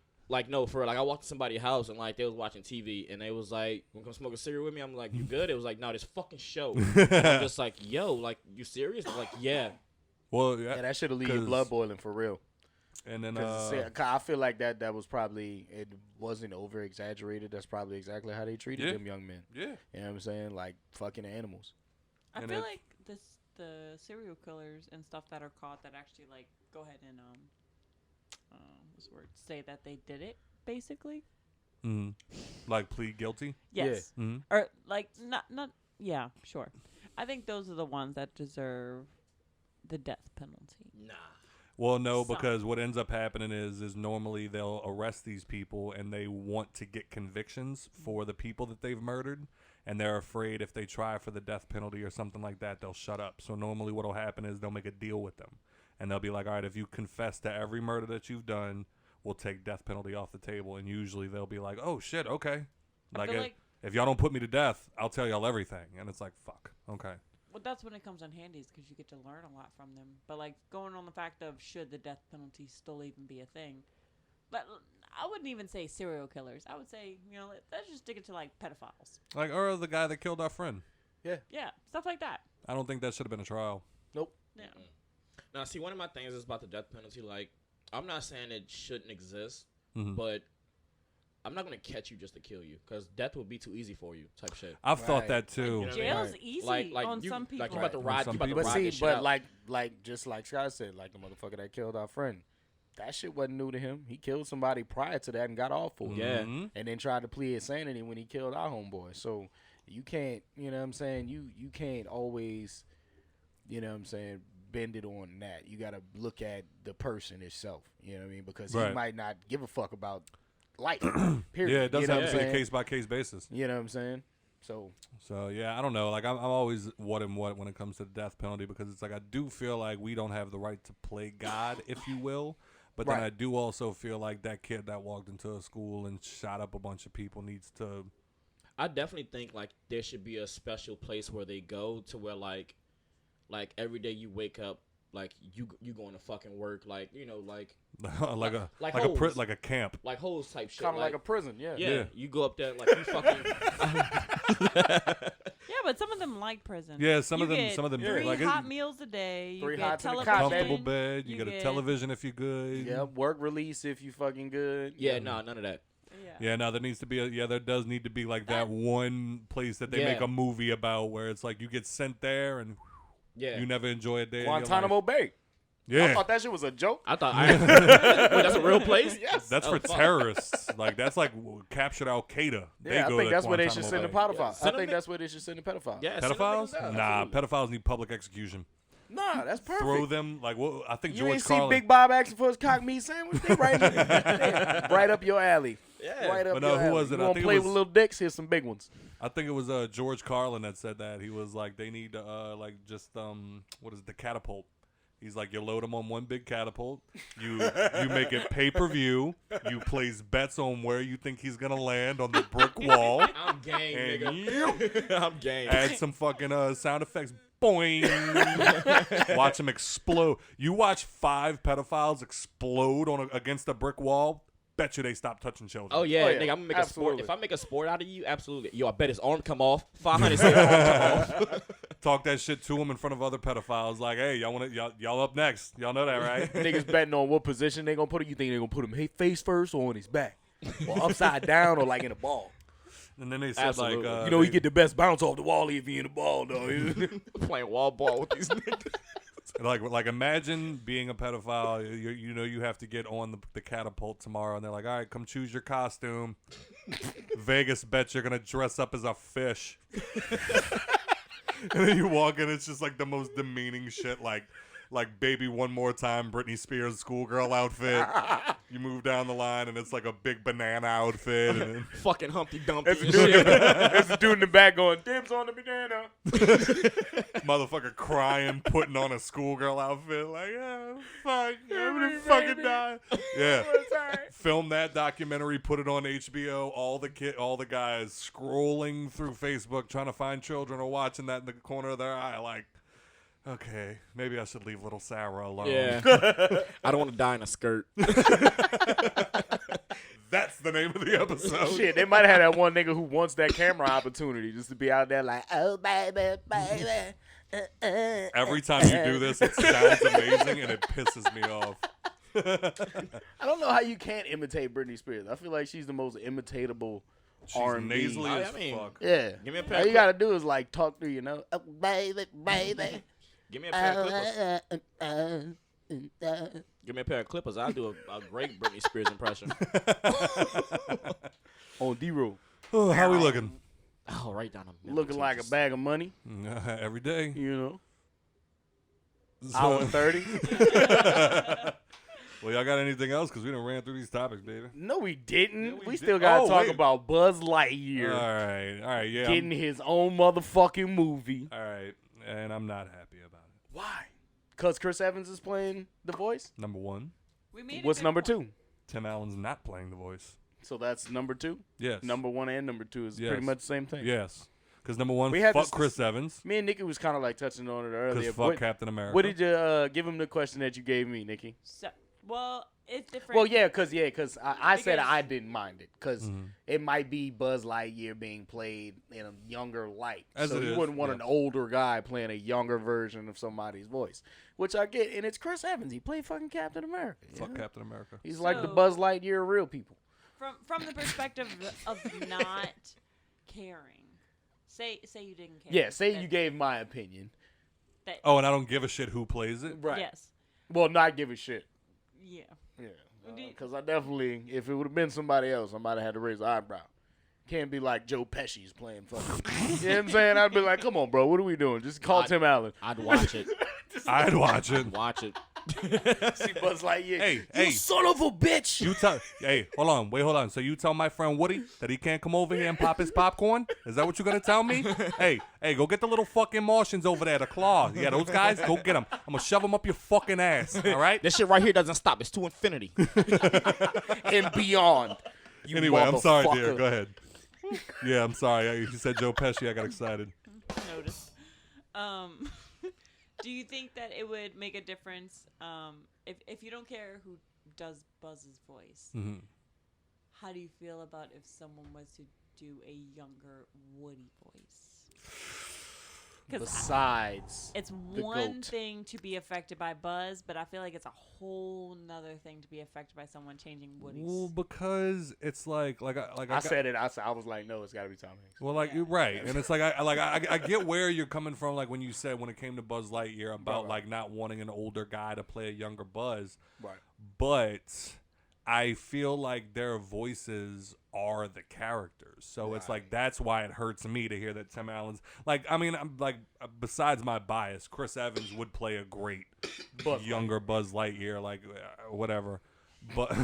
no, for real. Like I walked to somebody's house and like they was watching TV and they was like, "Want to come smoke a cigarette with me?" I'm like, "You good?" It was like, "No, this fucking show." And I'm just like, "Yo, like you serious?" I'm like, "Yeah." Well, Yeah, that should have leave your blood boiling for real. And then I feel like that was probably, it wasn't over exaggerated. That's probably exactly how they treated them young men. yeah. You know what I'm saying? Like fucking animals. I And feel it- like the serial killers and stuff that are caught that actually like go ahead and what's the word, say that they did it basically. Mhm. Like plead guilty. Yes. Mm-hmm. Or like not yeah, sure. I think those are the ones that deserve the death penalty. Nah. Well, no, Some. because what ends up happening is normally they'll arrest these people and they want to get convictions for the people that they've murdered, and they're afraid if they try for the death penalty or something like that, they'll shut up. So normally what'll happen is they'll make a deal with them, and they'll be like, all right, if you confess to every murder that you've done, we'll take death penalty off the table. And usually they'll be like, oh shit, okay. I feel like If y'all don't put me to death, I'll tell y'all everything. And it's like, fuck, okay. well, that's when it comes in handy, is because you get to learn a lot from them. But like going on the fact of should the death penalty still even be a thing, but I wouldn't even say serial killers. I would say, let's just stick it to like pedophiles. Like, or the guy that killed our friend. Yeah, stuff like that. I don't think that should have been a trial. Nope. Yeah. Now, see, one of my things is about the death penalty. Like, I'm not saying it shouldn't exist, Mhm. but I'm not gonna catch you just to kill you, because death would be too easy for you, type shit. I've thought Right. that too. You know what I mean? Jail's Right. easy on you, some people. Like you about to Right. ride, Some you about to people. But ride see, this shit but out. like just like Scott said, like the motherfucker that killed our friend, that shit wasn't new to him. He killed somebody prior to that and got off for it. Yeah. Mhm. And then tried to plead insanity when he killed our homeboy. So you can't, you know what I'm saying? You can't always, you know what I'm saying, bend it on that. You got to look at the person itself, you know what I mean? Because Right. he might not give a fuck about life. Period. Yeah, it does you know have what to I'm be a saying? case-by-case basis. You know what I'm saying? So So, yeah, I don't know. Like, I'm always what and what when it comes to the death penalty, because it's like I do feel like we don't have the right to play God, if you will. But then Right. I do also feel like that kid that walked into a school and shot up a bunch of people needs to... I definitely think like there should be a special place where they go to where like every day you wake up, like you going to fucking work, like like like a like like a hoes. like a camp. like hoes type shit. kind of like a prison, yeah. yeah, you go up there like you fucking Yeah, but some of them like prison. Yeah, some You of them get do. 3 Like, hot meals a day. You 3 get hot to the cot, television. comfortable bed. You, get a get- television if you're good. Yeah, work release if you fucking good. yeah, no, none of that. Yeah, no, there needs to be there does need to be like that one place that they Yeah. make a movie about where it's like you get sent there and Yeah, you never enjoy a day. in your life. Guantanamo Bay. I Yeah, thought that shit was a joke. I thought Wait, that's a real place. Yes. that's Oh, for fuck. terrorists. Like that's like captured Al Qaeda. Yeah, I think that's where they should send the pedophiles. pedophiles. Send I think them- that's where they should send the pedophiles. Yeah, send them Pedophiles? niggas down, Nah, absolutely. pedophiles need public execution. Nah, that's perfect. Throw them like well, I think You George ain't Carlin. see Big Bob asking for his cock meat sandwich? They right up your alley. Yeah. Right up But no, your who alley. was it? You I want think to it play was- with little dicks? Here's some big ones. I think it was George Carlin that said that. He was like, they need to like just what is it, the catapult? He's like, you load them on one big catapult. You make it pay-per-view. You place bets on where you think he's gonna land on the brick wall. I'm game, And nigga. I'm game. Add some fucking sound effects. Boing. Watch them explode. You watch 5 pedophiles explode against a brick wall. bet you they stop touching children. Oh yeah, Oh, yeah. nigga, I'm gonna make a sport. Absolutely. If I make a sport out of you, absolutely. Yo, I bet his arm come off. 500 say his arm come off. Talk that shit to them in front of other pedophiles. Like, hey, y'all up next. Y'all know that, right? Niggas betting on what position they gonna put him. You think they gonna put him face first or on his back, or upside down, or like in a ball? And then they said Absolutely. like, You know, he get the best bounce off the wall if he in the ball, though. Playing wall ball with these niggas. like imagine being a pedophile. You know you have to get on the catapult tomorrow, and they're like, all right, come choose your costume. Vegas bet you're gonna dress up as a fish. And then you walk in, it's just like the most demeaning shit, like Baby One More Time, Britney Spears schoolgirl outfit. You move down the line, and it's like a big banana outfit. And then Fucking Humpty Dumpty That's and a dude, shit. that's a dude in the back going, dibs on the banana. motherfucker crying, putting on a schoolgirl outfit, like, oh, fuck, I'm gonna fucking die. Yeah. Film that documentary, put it on HBO. All the guys scrolling through Facebook trying to find children are watching that in the corner of their eye, like, okay, maybe I should leave little Sarah alone. Yeah. I don't want to die in a skirt. That's the name of the episode. Shit, they might have had that one nigga who wants that camera opportunity just to be out there like, oh, baby, baby. Every time you do this, it sounds amazing and it pisses me off. I don't know how you can't imitate Britney Spears. I feel like she's the most imitatable She's R&B. nasally I as mean- fuck. Yeah. Give me a pair All of you gotta do is like talk through, you know, oh, baby, baby. Give me a pair of clippers. Give me a pair of clippers. I'll do a great Britney Spears impression. On D-Roll. Oh, how we looking? Oh, right down the middle. Looking like a bag of money, Every day. you know. So- Hour 30. Well, y'all got anything else? Because we done ran through these topics, baby. No, we didn't. Yeah, we we still did. gotta Oh, talk wait. about Buzz Lightyear All right, yeah. getting his own motherfucking movie. All right, and I'm not happy about it. Why? Because Chris Evans is playing the voice? Number one, We made a What's good number point. 2? Tim Allen's not playing the voice. So that's number 2? Yes. Number 1 and number 2 is Yes. pretty much the same thing. Yes. Because number one, We had fuck this- Chris Evans. Me and Nikki was kind of like touching on it earlier. Because What, fuck Captain America. what did you give him the question that you gave me, Nikki? So, well, it's different. Well, yeah, because I said Because- I didn't mind it because Mhm. it might be Buzz Lightyear being played in a younger light. As so it you is, wouldn't want yeah. an older guy playing a younger version of somebody's voice, which I get. And it's Chris Evans. He played fucking Captain America. Fuck yeah. Captain America. He's like the So- Buzz Lightyear of real people. from the perspective of not caring. Say you didn't care. Yeah, say that- you gave my opinion. that- Oh, and I don't give a shit who plays it. Right. Yes. Well, not give a shit. Yeah. Yeah. Do- Because I definitely, if it would have been somebody else, somebody had to raise an eyebrow. Can't be like Joe Pesci's playing fucking. You know what I'm saying? I'd be like, come on, bro, what are we doing? Just call Tim Allen. I'd watch it. I'd watch it. Watch it. See Buzz Lightyear. Hey, you hey. son of a bitch. You tell. Hey, hold on. So you tell my friend Woody that he can't come over here and pop his popcorn? Is that what you're gonna tell me? Hey, go get the little fucking Martians over there, the claw. Yeah, those guys. Go get them. I'm gonna shove them up your fucking ass. All right. This shit right here doesn't stop. It's to infinity. And beyond. You Anyway, I'm sorry, dear. motherfucker. Go ahead. Yeah, I'm sorry. You said Joe Pesci. I got excited. Noticed. Do you think that it would make a difference if you don't care who does Buzz's voice? Mm-hmm. How do you feel about if someone was to do a younger Woody voice? Because Besides, it's the one goat. thing to be affected by Buzz, but I feel like it's a whole nother thing to be affected by someone changing Woody's. Well, because it's like I said it. I was like, no, it's got to be Tom Hanks. Well, like you're right, and it's like I get where you're coming from. Like when you said when it came to Buzz Lightyear about Right. like not wanting an older guy to play a younger Buzz, Right. but I feel like their voices are the characters, so it's like that's why it hurts me to hear that Tim Allen's like. I mean, I'm like besides my bias, Chris Evans would play a great younger Buzz Lightyear, like whatever, but.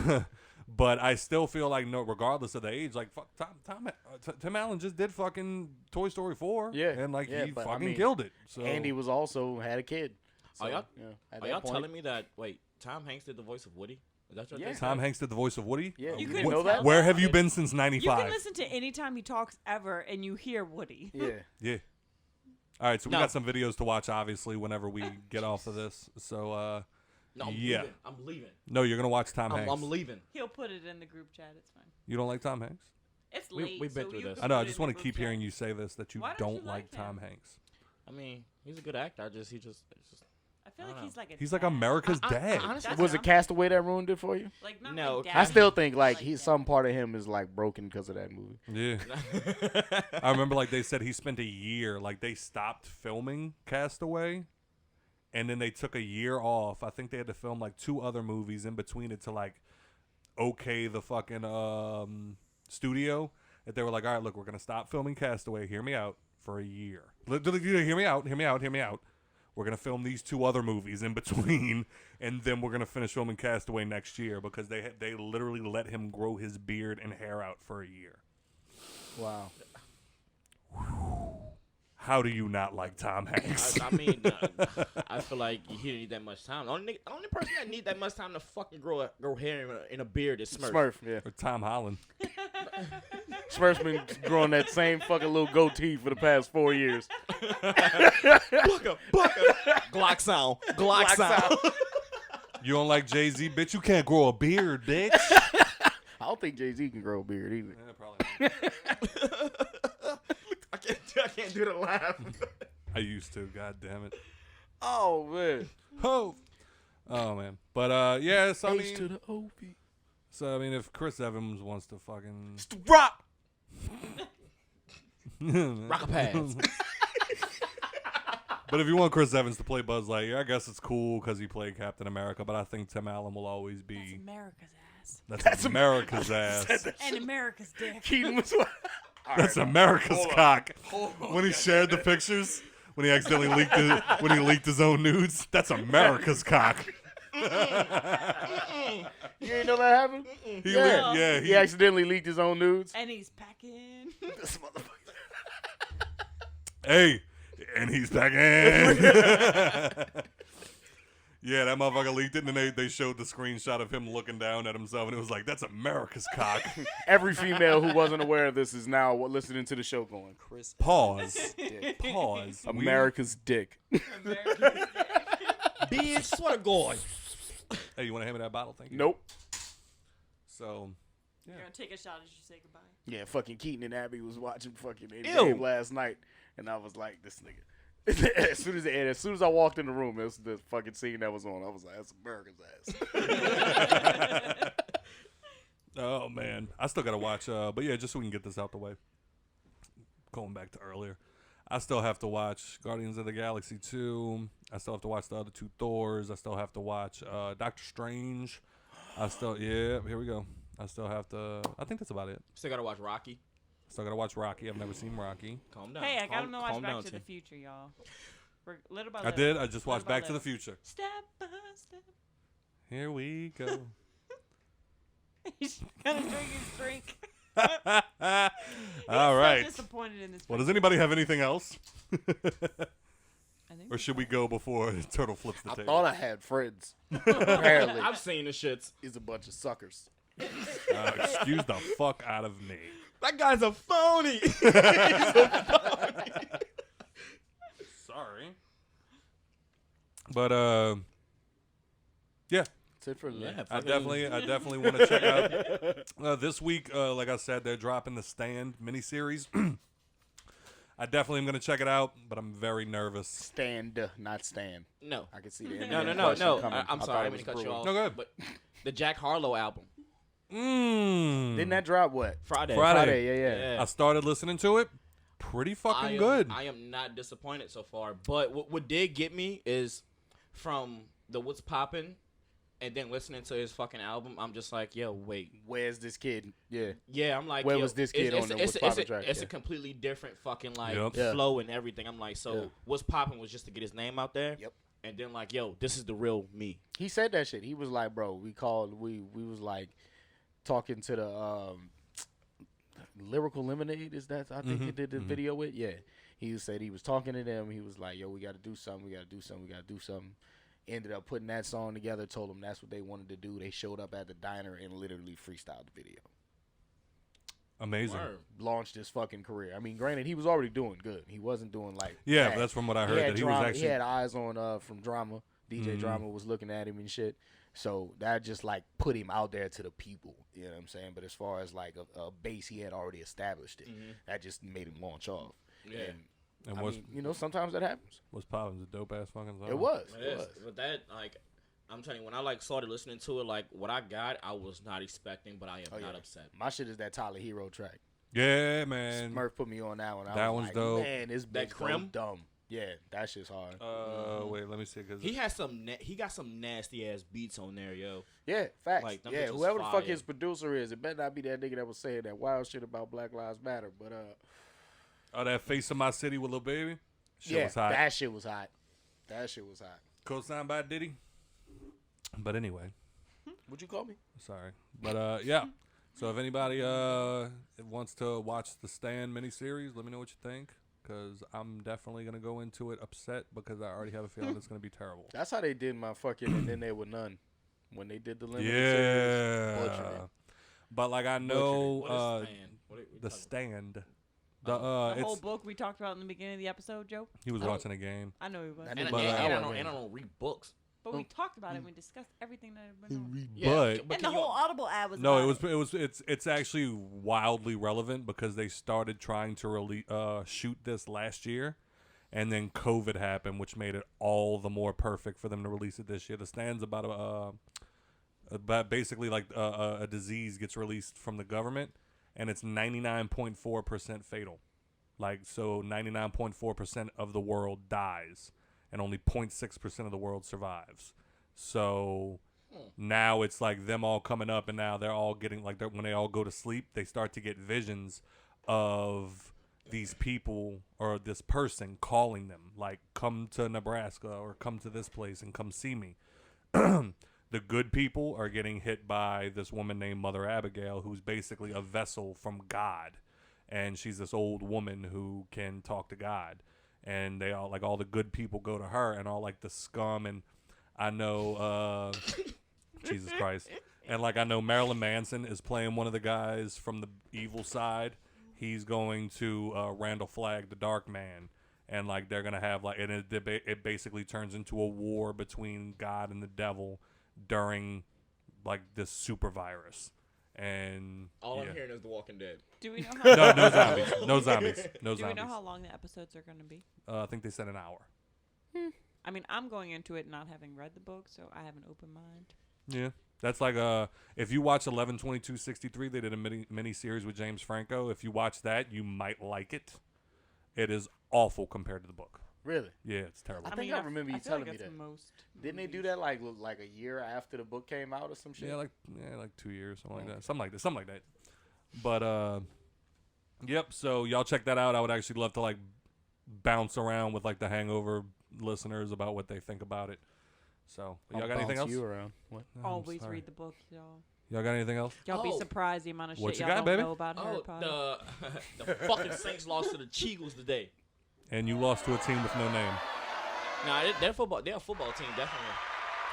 But I still feel like no, regardless of the age, like fuck, Tim Allen just did fucking Toy Story 4, Yeah, and like yeah, he but, fucking I mean, killed it. So Andy was also had a kid. So, Are y'all- yeah, at Are that y'all point- telling me that, wait, Tom Hanks did the voice of Woody? Is that what Yeah. they said? Tom Hanks did the voice of Woody. Yeah, You you couldn't know tell that? Where have you been since You '95? can listen to any time he talks ever, and you hear Woody. Yeah. Yeah. All right, so we No. got some videos to watch, obviously, whenever we get off of this. So No, I'm Yeah. leaving. I'm leaving. No, you're gonna watch Tom Hanks. I'm leaving. He'll put it in the group chat. It's fine. You don't like Tom Hanks? It's We- late. we've been so through you this. can I know. put I it just in want the to group keep hearing chat. you say this that you Why don't don't you like like Tom him? Hanks. I mean, he's a good actor. I just I feel like I he's like a He's like dad. America's dad. honestly, That's Was what it I'm Castaway that ruined it for you? Like not No, like I daddy, still think like dad. some part of him is like broken because of that movie. Yeah. I remember like they said he spent a year, like they stopped filming Castaway and then they took a year off. I think they had to film like 2 other movies in between it to like okay the fucking studio. That they were like, all right, look, we're going to stop filming Castaway. Hear me out for a year. Hear me out. We're going to film these 2 other movies in between, and then we're going to finish filming Castaway next year because they literally let him grow his beard and hair out for a year. Wow. How do you not like Tom Hanks? I mean, I feel like he didn't need that much time. The only person that need that much time to fucking grow hair in a beard is Smurf. Smurf, yeah. Or Tom Holland. Smurf's been growing that same fucking little goatee for the past 4 years. Bucka. Glock sound. You don't like Jay-Z, bitch? You can't grow a beard, bitch. I don't think Jay-Z can grow a beard either. Yeah, probably not. I can't do the laugh. I used to. God damn it. Oh, man. Oh man. But yeah, so I H to mean, the O-P. so I mean, if Chris Evans wants to fucking Rock. Rock pads. But if you want Chris Evans to play Buzz Lightyear, I guess it's cool because he played Captain America. But I think Tim Allen will always That's be. America's ass. That's America's ass. And America's dick. Keaton was That's America's cock. When he shared the pictures, when he accidentally leaked his own nudes, that's America's cock. You ain't know that happened? He Yeah. leaked, yeah, He accidentally leaked his own nudes. And he's packing. This motherfucker. Hey, and he's back in. Yeah, that motherfucker leaked it, and then they showed the screenshot of him looking down at himself, and it was like, that's America's cock. Every female who wasn't aware of this is now listening to the show going, Chris. Pause. Pause. America's dick. America's dick. Bitch, what a goy. Hey, you want to hand me that bottle? Thank you. Nope. So, You're going to take a shot as you say goodbye. Yeah, fucking Keaton and Abby was watching fucking Ew. game last night, and I was like, this nigga. as soon as I walked in the room, it was the fucking scene that was on. I was like, that's America's ass. oh, man. I still got to watch, but yeah, just so we can get this out the way. Going back to earlier. I still have to watch Guardians of the Galaxy 2. I still have to watch the other 2 Thors. I still have to watch Doctor Strange. Here we go. I still have to, I think that's about it. Still gotta watch Rocky. Still got to watch Rocky. I've never seen Rocky. Calm down. Hey, I got him to watch Calm Back down, to the T. Future, y'all. We're little by I little. did. I just Little watched by Back to the little. Future. Step by step. Here we go. He's gonna drink his drink. All right. So disappointed in this. Well, does anybody have anything else? I think Or should we go before Turtle flips the I table? thought I had friends. Apparently, I've seen the shits. he's a bunch of suckers. Excuse the fuck out of me. That guy's a phony. Sorry. But yeah, That's it for the Yeah, I fucking- definitely want to check out this week. Like I said, they're dropping the Stand miniseries. I definitely am going to check it out, but I'm very nervous. Stand, not stand. No. I can see the No. I'm sorry. I didn't mean to cut you off. No, go ahead. But the Jack Harlow album. Didn't that drop what? Friday. Friday. Yeah. I started listening to it. Pretty fucking good. I am not disappointed so far. But what did get me is from the What's Poppin' and then listening to his fucking album, I'm just like, yo, wait. Where's this kid? Yeah. Yeah, I'm like, Where yo, was this kid on the What's Poppin' track? It's a Yeah. completely different fucking like Yep. Yeah. flow and everything. I'm like, so Yeah. What's Poppin' was just to get his name out there. Yep. And then like, yo, this is the real me. He said that shit. He was like, bro, we was like talking to the Lyrical Lemonade. Is that I think he did the video with? Yeah. He said he was talking to them. He was like, yo, we got to do something. Ended up putting that song together, told them that's what they wanted to do. They showed up at the diner and literally freestyled the video. Amazing. Word. Launched his fucking career. I mean, granted, he was already doing good. He wasn't doing like Yeah, bad. that's from what I He heard. had That he drama, was actually. he had eyes on from Drama DJ Drama was looking at him and shit. So that just like put him out there to the people. You know what I'm saying? But as far as like a base, he had already established it. That just made him launch off. Yeah. And I mean, you know, sometimes that happens. What's poppin'? It's a dope ass fucking song. It was. But that, like, I'm telling you, when I like started listening to it, like what I got, I was not expecting, but I am not upset. My shit is that Tyler Hero track. Yeah, man. Smurf put me on that one. That one's like, dope. Man, this That bitch Crim? dumb. Yeah, that shit's hard. Wait, let me see. Cause He has he got some nasty ass beats on there, yo. Yeah, facts. Like, them yeah, bitches whoever the fuck fire. his producer is, it better not be that nigga that was saying that wild shit about Black Lives Matter. But oh, that Face of My City with Lil Baby. Shit yeah, was hot. that shit was hot. That shit was hot. Co-signed by Diddy. But anyway, Would you call me? sorry. But yeah. So if anybody wants to watch the Stand miniseries, let me know what you think. Because I'm definitely going to go into it upset because I already have a feeling it's going to be terrible. That's how they did my fucking And Then There Were None. When they did the limited series. Butchered Yeah. it. But like I know What is Stan? What are we the talking Stand. The whole It's, book we talked about in the beginning of the episode, Joe. he was watching a game. I know he was. I And, know, and, But, and, uh, I don't read books. But we talked about it. We discussed everything that had been on. But And the can you- whole Audible ad was no, about it's actually wildly relevant because they started trying to shoot this last year, and then COVID happened, which made it all the more perfect for them to release it this year. The Stand's about basically like a disease gets released from the government, and it's 99.4% fatal. Like, so 99.4% of the world dies, and only 0.6% of the world survives. So now it's like them all coming up, and now they're all getting like when they all go to sleep, they start to get visions of these people or this person calling them, like, come to Nebraska or come to this place and come see me. The good people are getting hit by this woman named Mother Abigail, who's basically a vessel from God. And she's this old woman who can talk to God. And they all, like, all the good people go to her, and all, like, the scum. And I know, Jesus Christ. And, like, I know Marilyn Manson is playing one of the guys from the evil side. He's going to Randall Flagg, the Dark Man. And, like, they're going to have, like, and it basically turns into a war between God and the devil during, like, this super virus. And All yeah. I'm hearing is The Walking Dead. Do we know how? No zombies. No zombies. No Do we zombies. know how long the episodes are going to be? I think they said an hour. I mean, I'm going into it not having read the book, so I have an open mind. Yeah. That's like if you watch 11/22/63, they did a mini series with James Franco. If you watch that, you might like it. It is awful compared to the book. Really? Yeah, it's terrible. I think I remember you feel telling like me that's that. Most Didn't they do that like a year after the book came out or some shit? Yeah, like 2 years, something like that. Something like that. But yep, so y'all check that out. I would actually love to like bounce around with like the Hangover listeners about what they think about it. So, y'all got anything else? You around. What? Always sorry. read the book, y'all. Y'all got anything else? Y'all be Oh. surprised the amount of What shit you y'all got, don't baby? know about Harry Potter. Oh, the fucking Saints lost to the Eagles today. And you lost to a team with no name. Nah, they're football. They're a football team, definitely.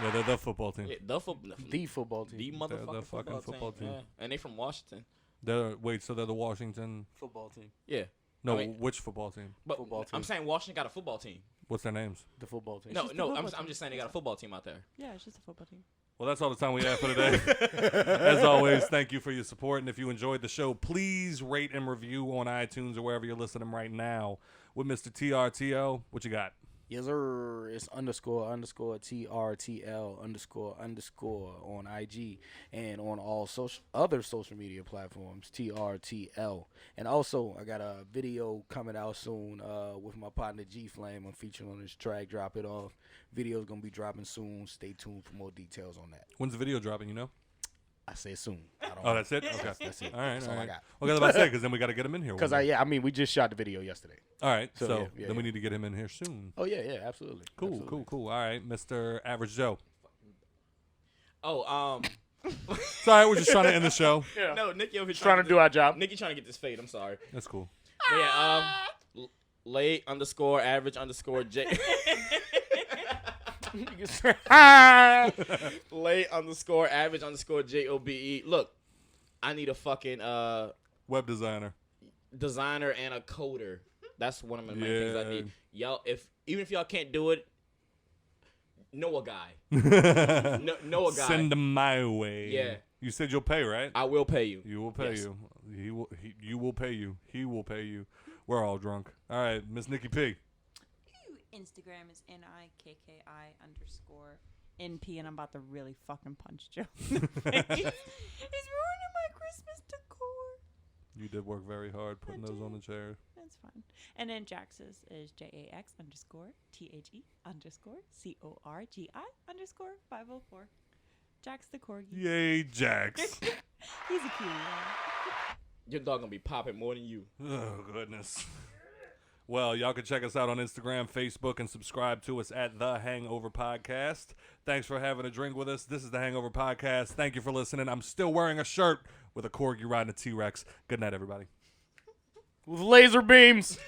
Yeah, they're the football team. Yeah, The football team. the motherfucking the fucking football team. Yeah. And they from Washington. So they're the Washington. Football team. Yeah. No, I mean- which football team? But Football I'm team. saying Washington got a football team. What's their names? The football team. No, just a no, football I'm team. just saying they got a football team out there. Yeah, it's just a football team. Well, that's all the time we have for today. As always, thank you for your support. And if you enjoyed the show, please rate and review on iTunes or wherever you're listening right now with Mr. TRTL. What you got? Yes, sir. It's __TRTL __ on IG and on all other social media platforms, TRTL. And also, I got a video coming out soon with my partner G Flame. I'm featuring on this track, Drop It Off. Video's going to be dropping soon. Stay tuned for more details on that. When's the video dropping, you know? I say soon. I don't Oh, know. that's it? Okay. That's it. All right, That's all all I right. got. Well, I was about to say, because then we got to get him in here. Because we just shot the video yesterday. All right, So, so yeah, then we yeah. need to get him in here soon. Oh, yeah, absolutely. Cool, Absolutely. cool, cool. All right, Mr. Average Joe. Oh, Sorry, we're just trying to end the show. no, Nikki over here Trying to do our job. Nikki trying to get this fade. I'm sorry. That's cool. But yeah, late _ average _ J. Late _ average _ JOBE. Look, I need a fucking Web designer. designer and a coder. That's one of the main things I Yeah. need. Y'all, even if y'all can't do it, Know a guy. Know a guy. Send them my way. Yeah. You said you'll pay, right? I will pay you. You will pay Yes. you. You will pay you. He will pay you. We're all drunk. All right, Miss Nikki P. Instagram is NIKKI_NP, and I'm about to really fucking punch Joe in the face. He's ruining my Christmas decor. You did work very hard putting those on the chair. That's fine. And then Jax's is JAX_THE_CORGI_504. Jax the corgi. Yay, Jax. He's a cutie. Your dog gonna be popping more than you. Oh, goodness. Well, y'all can check us out on Instagram, Facebook, and subscribe to us at The Hangover Podcast. Thanks for having a drink with us. This is The Hangover Podcast. Thank you for listening. I'm still wearing a shirt with a corgi riding a T-Rex. Good night, everybody. With laser beams.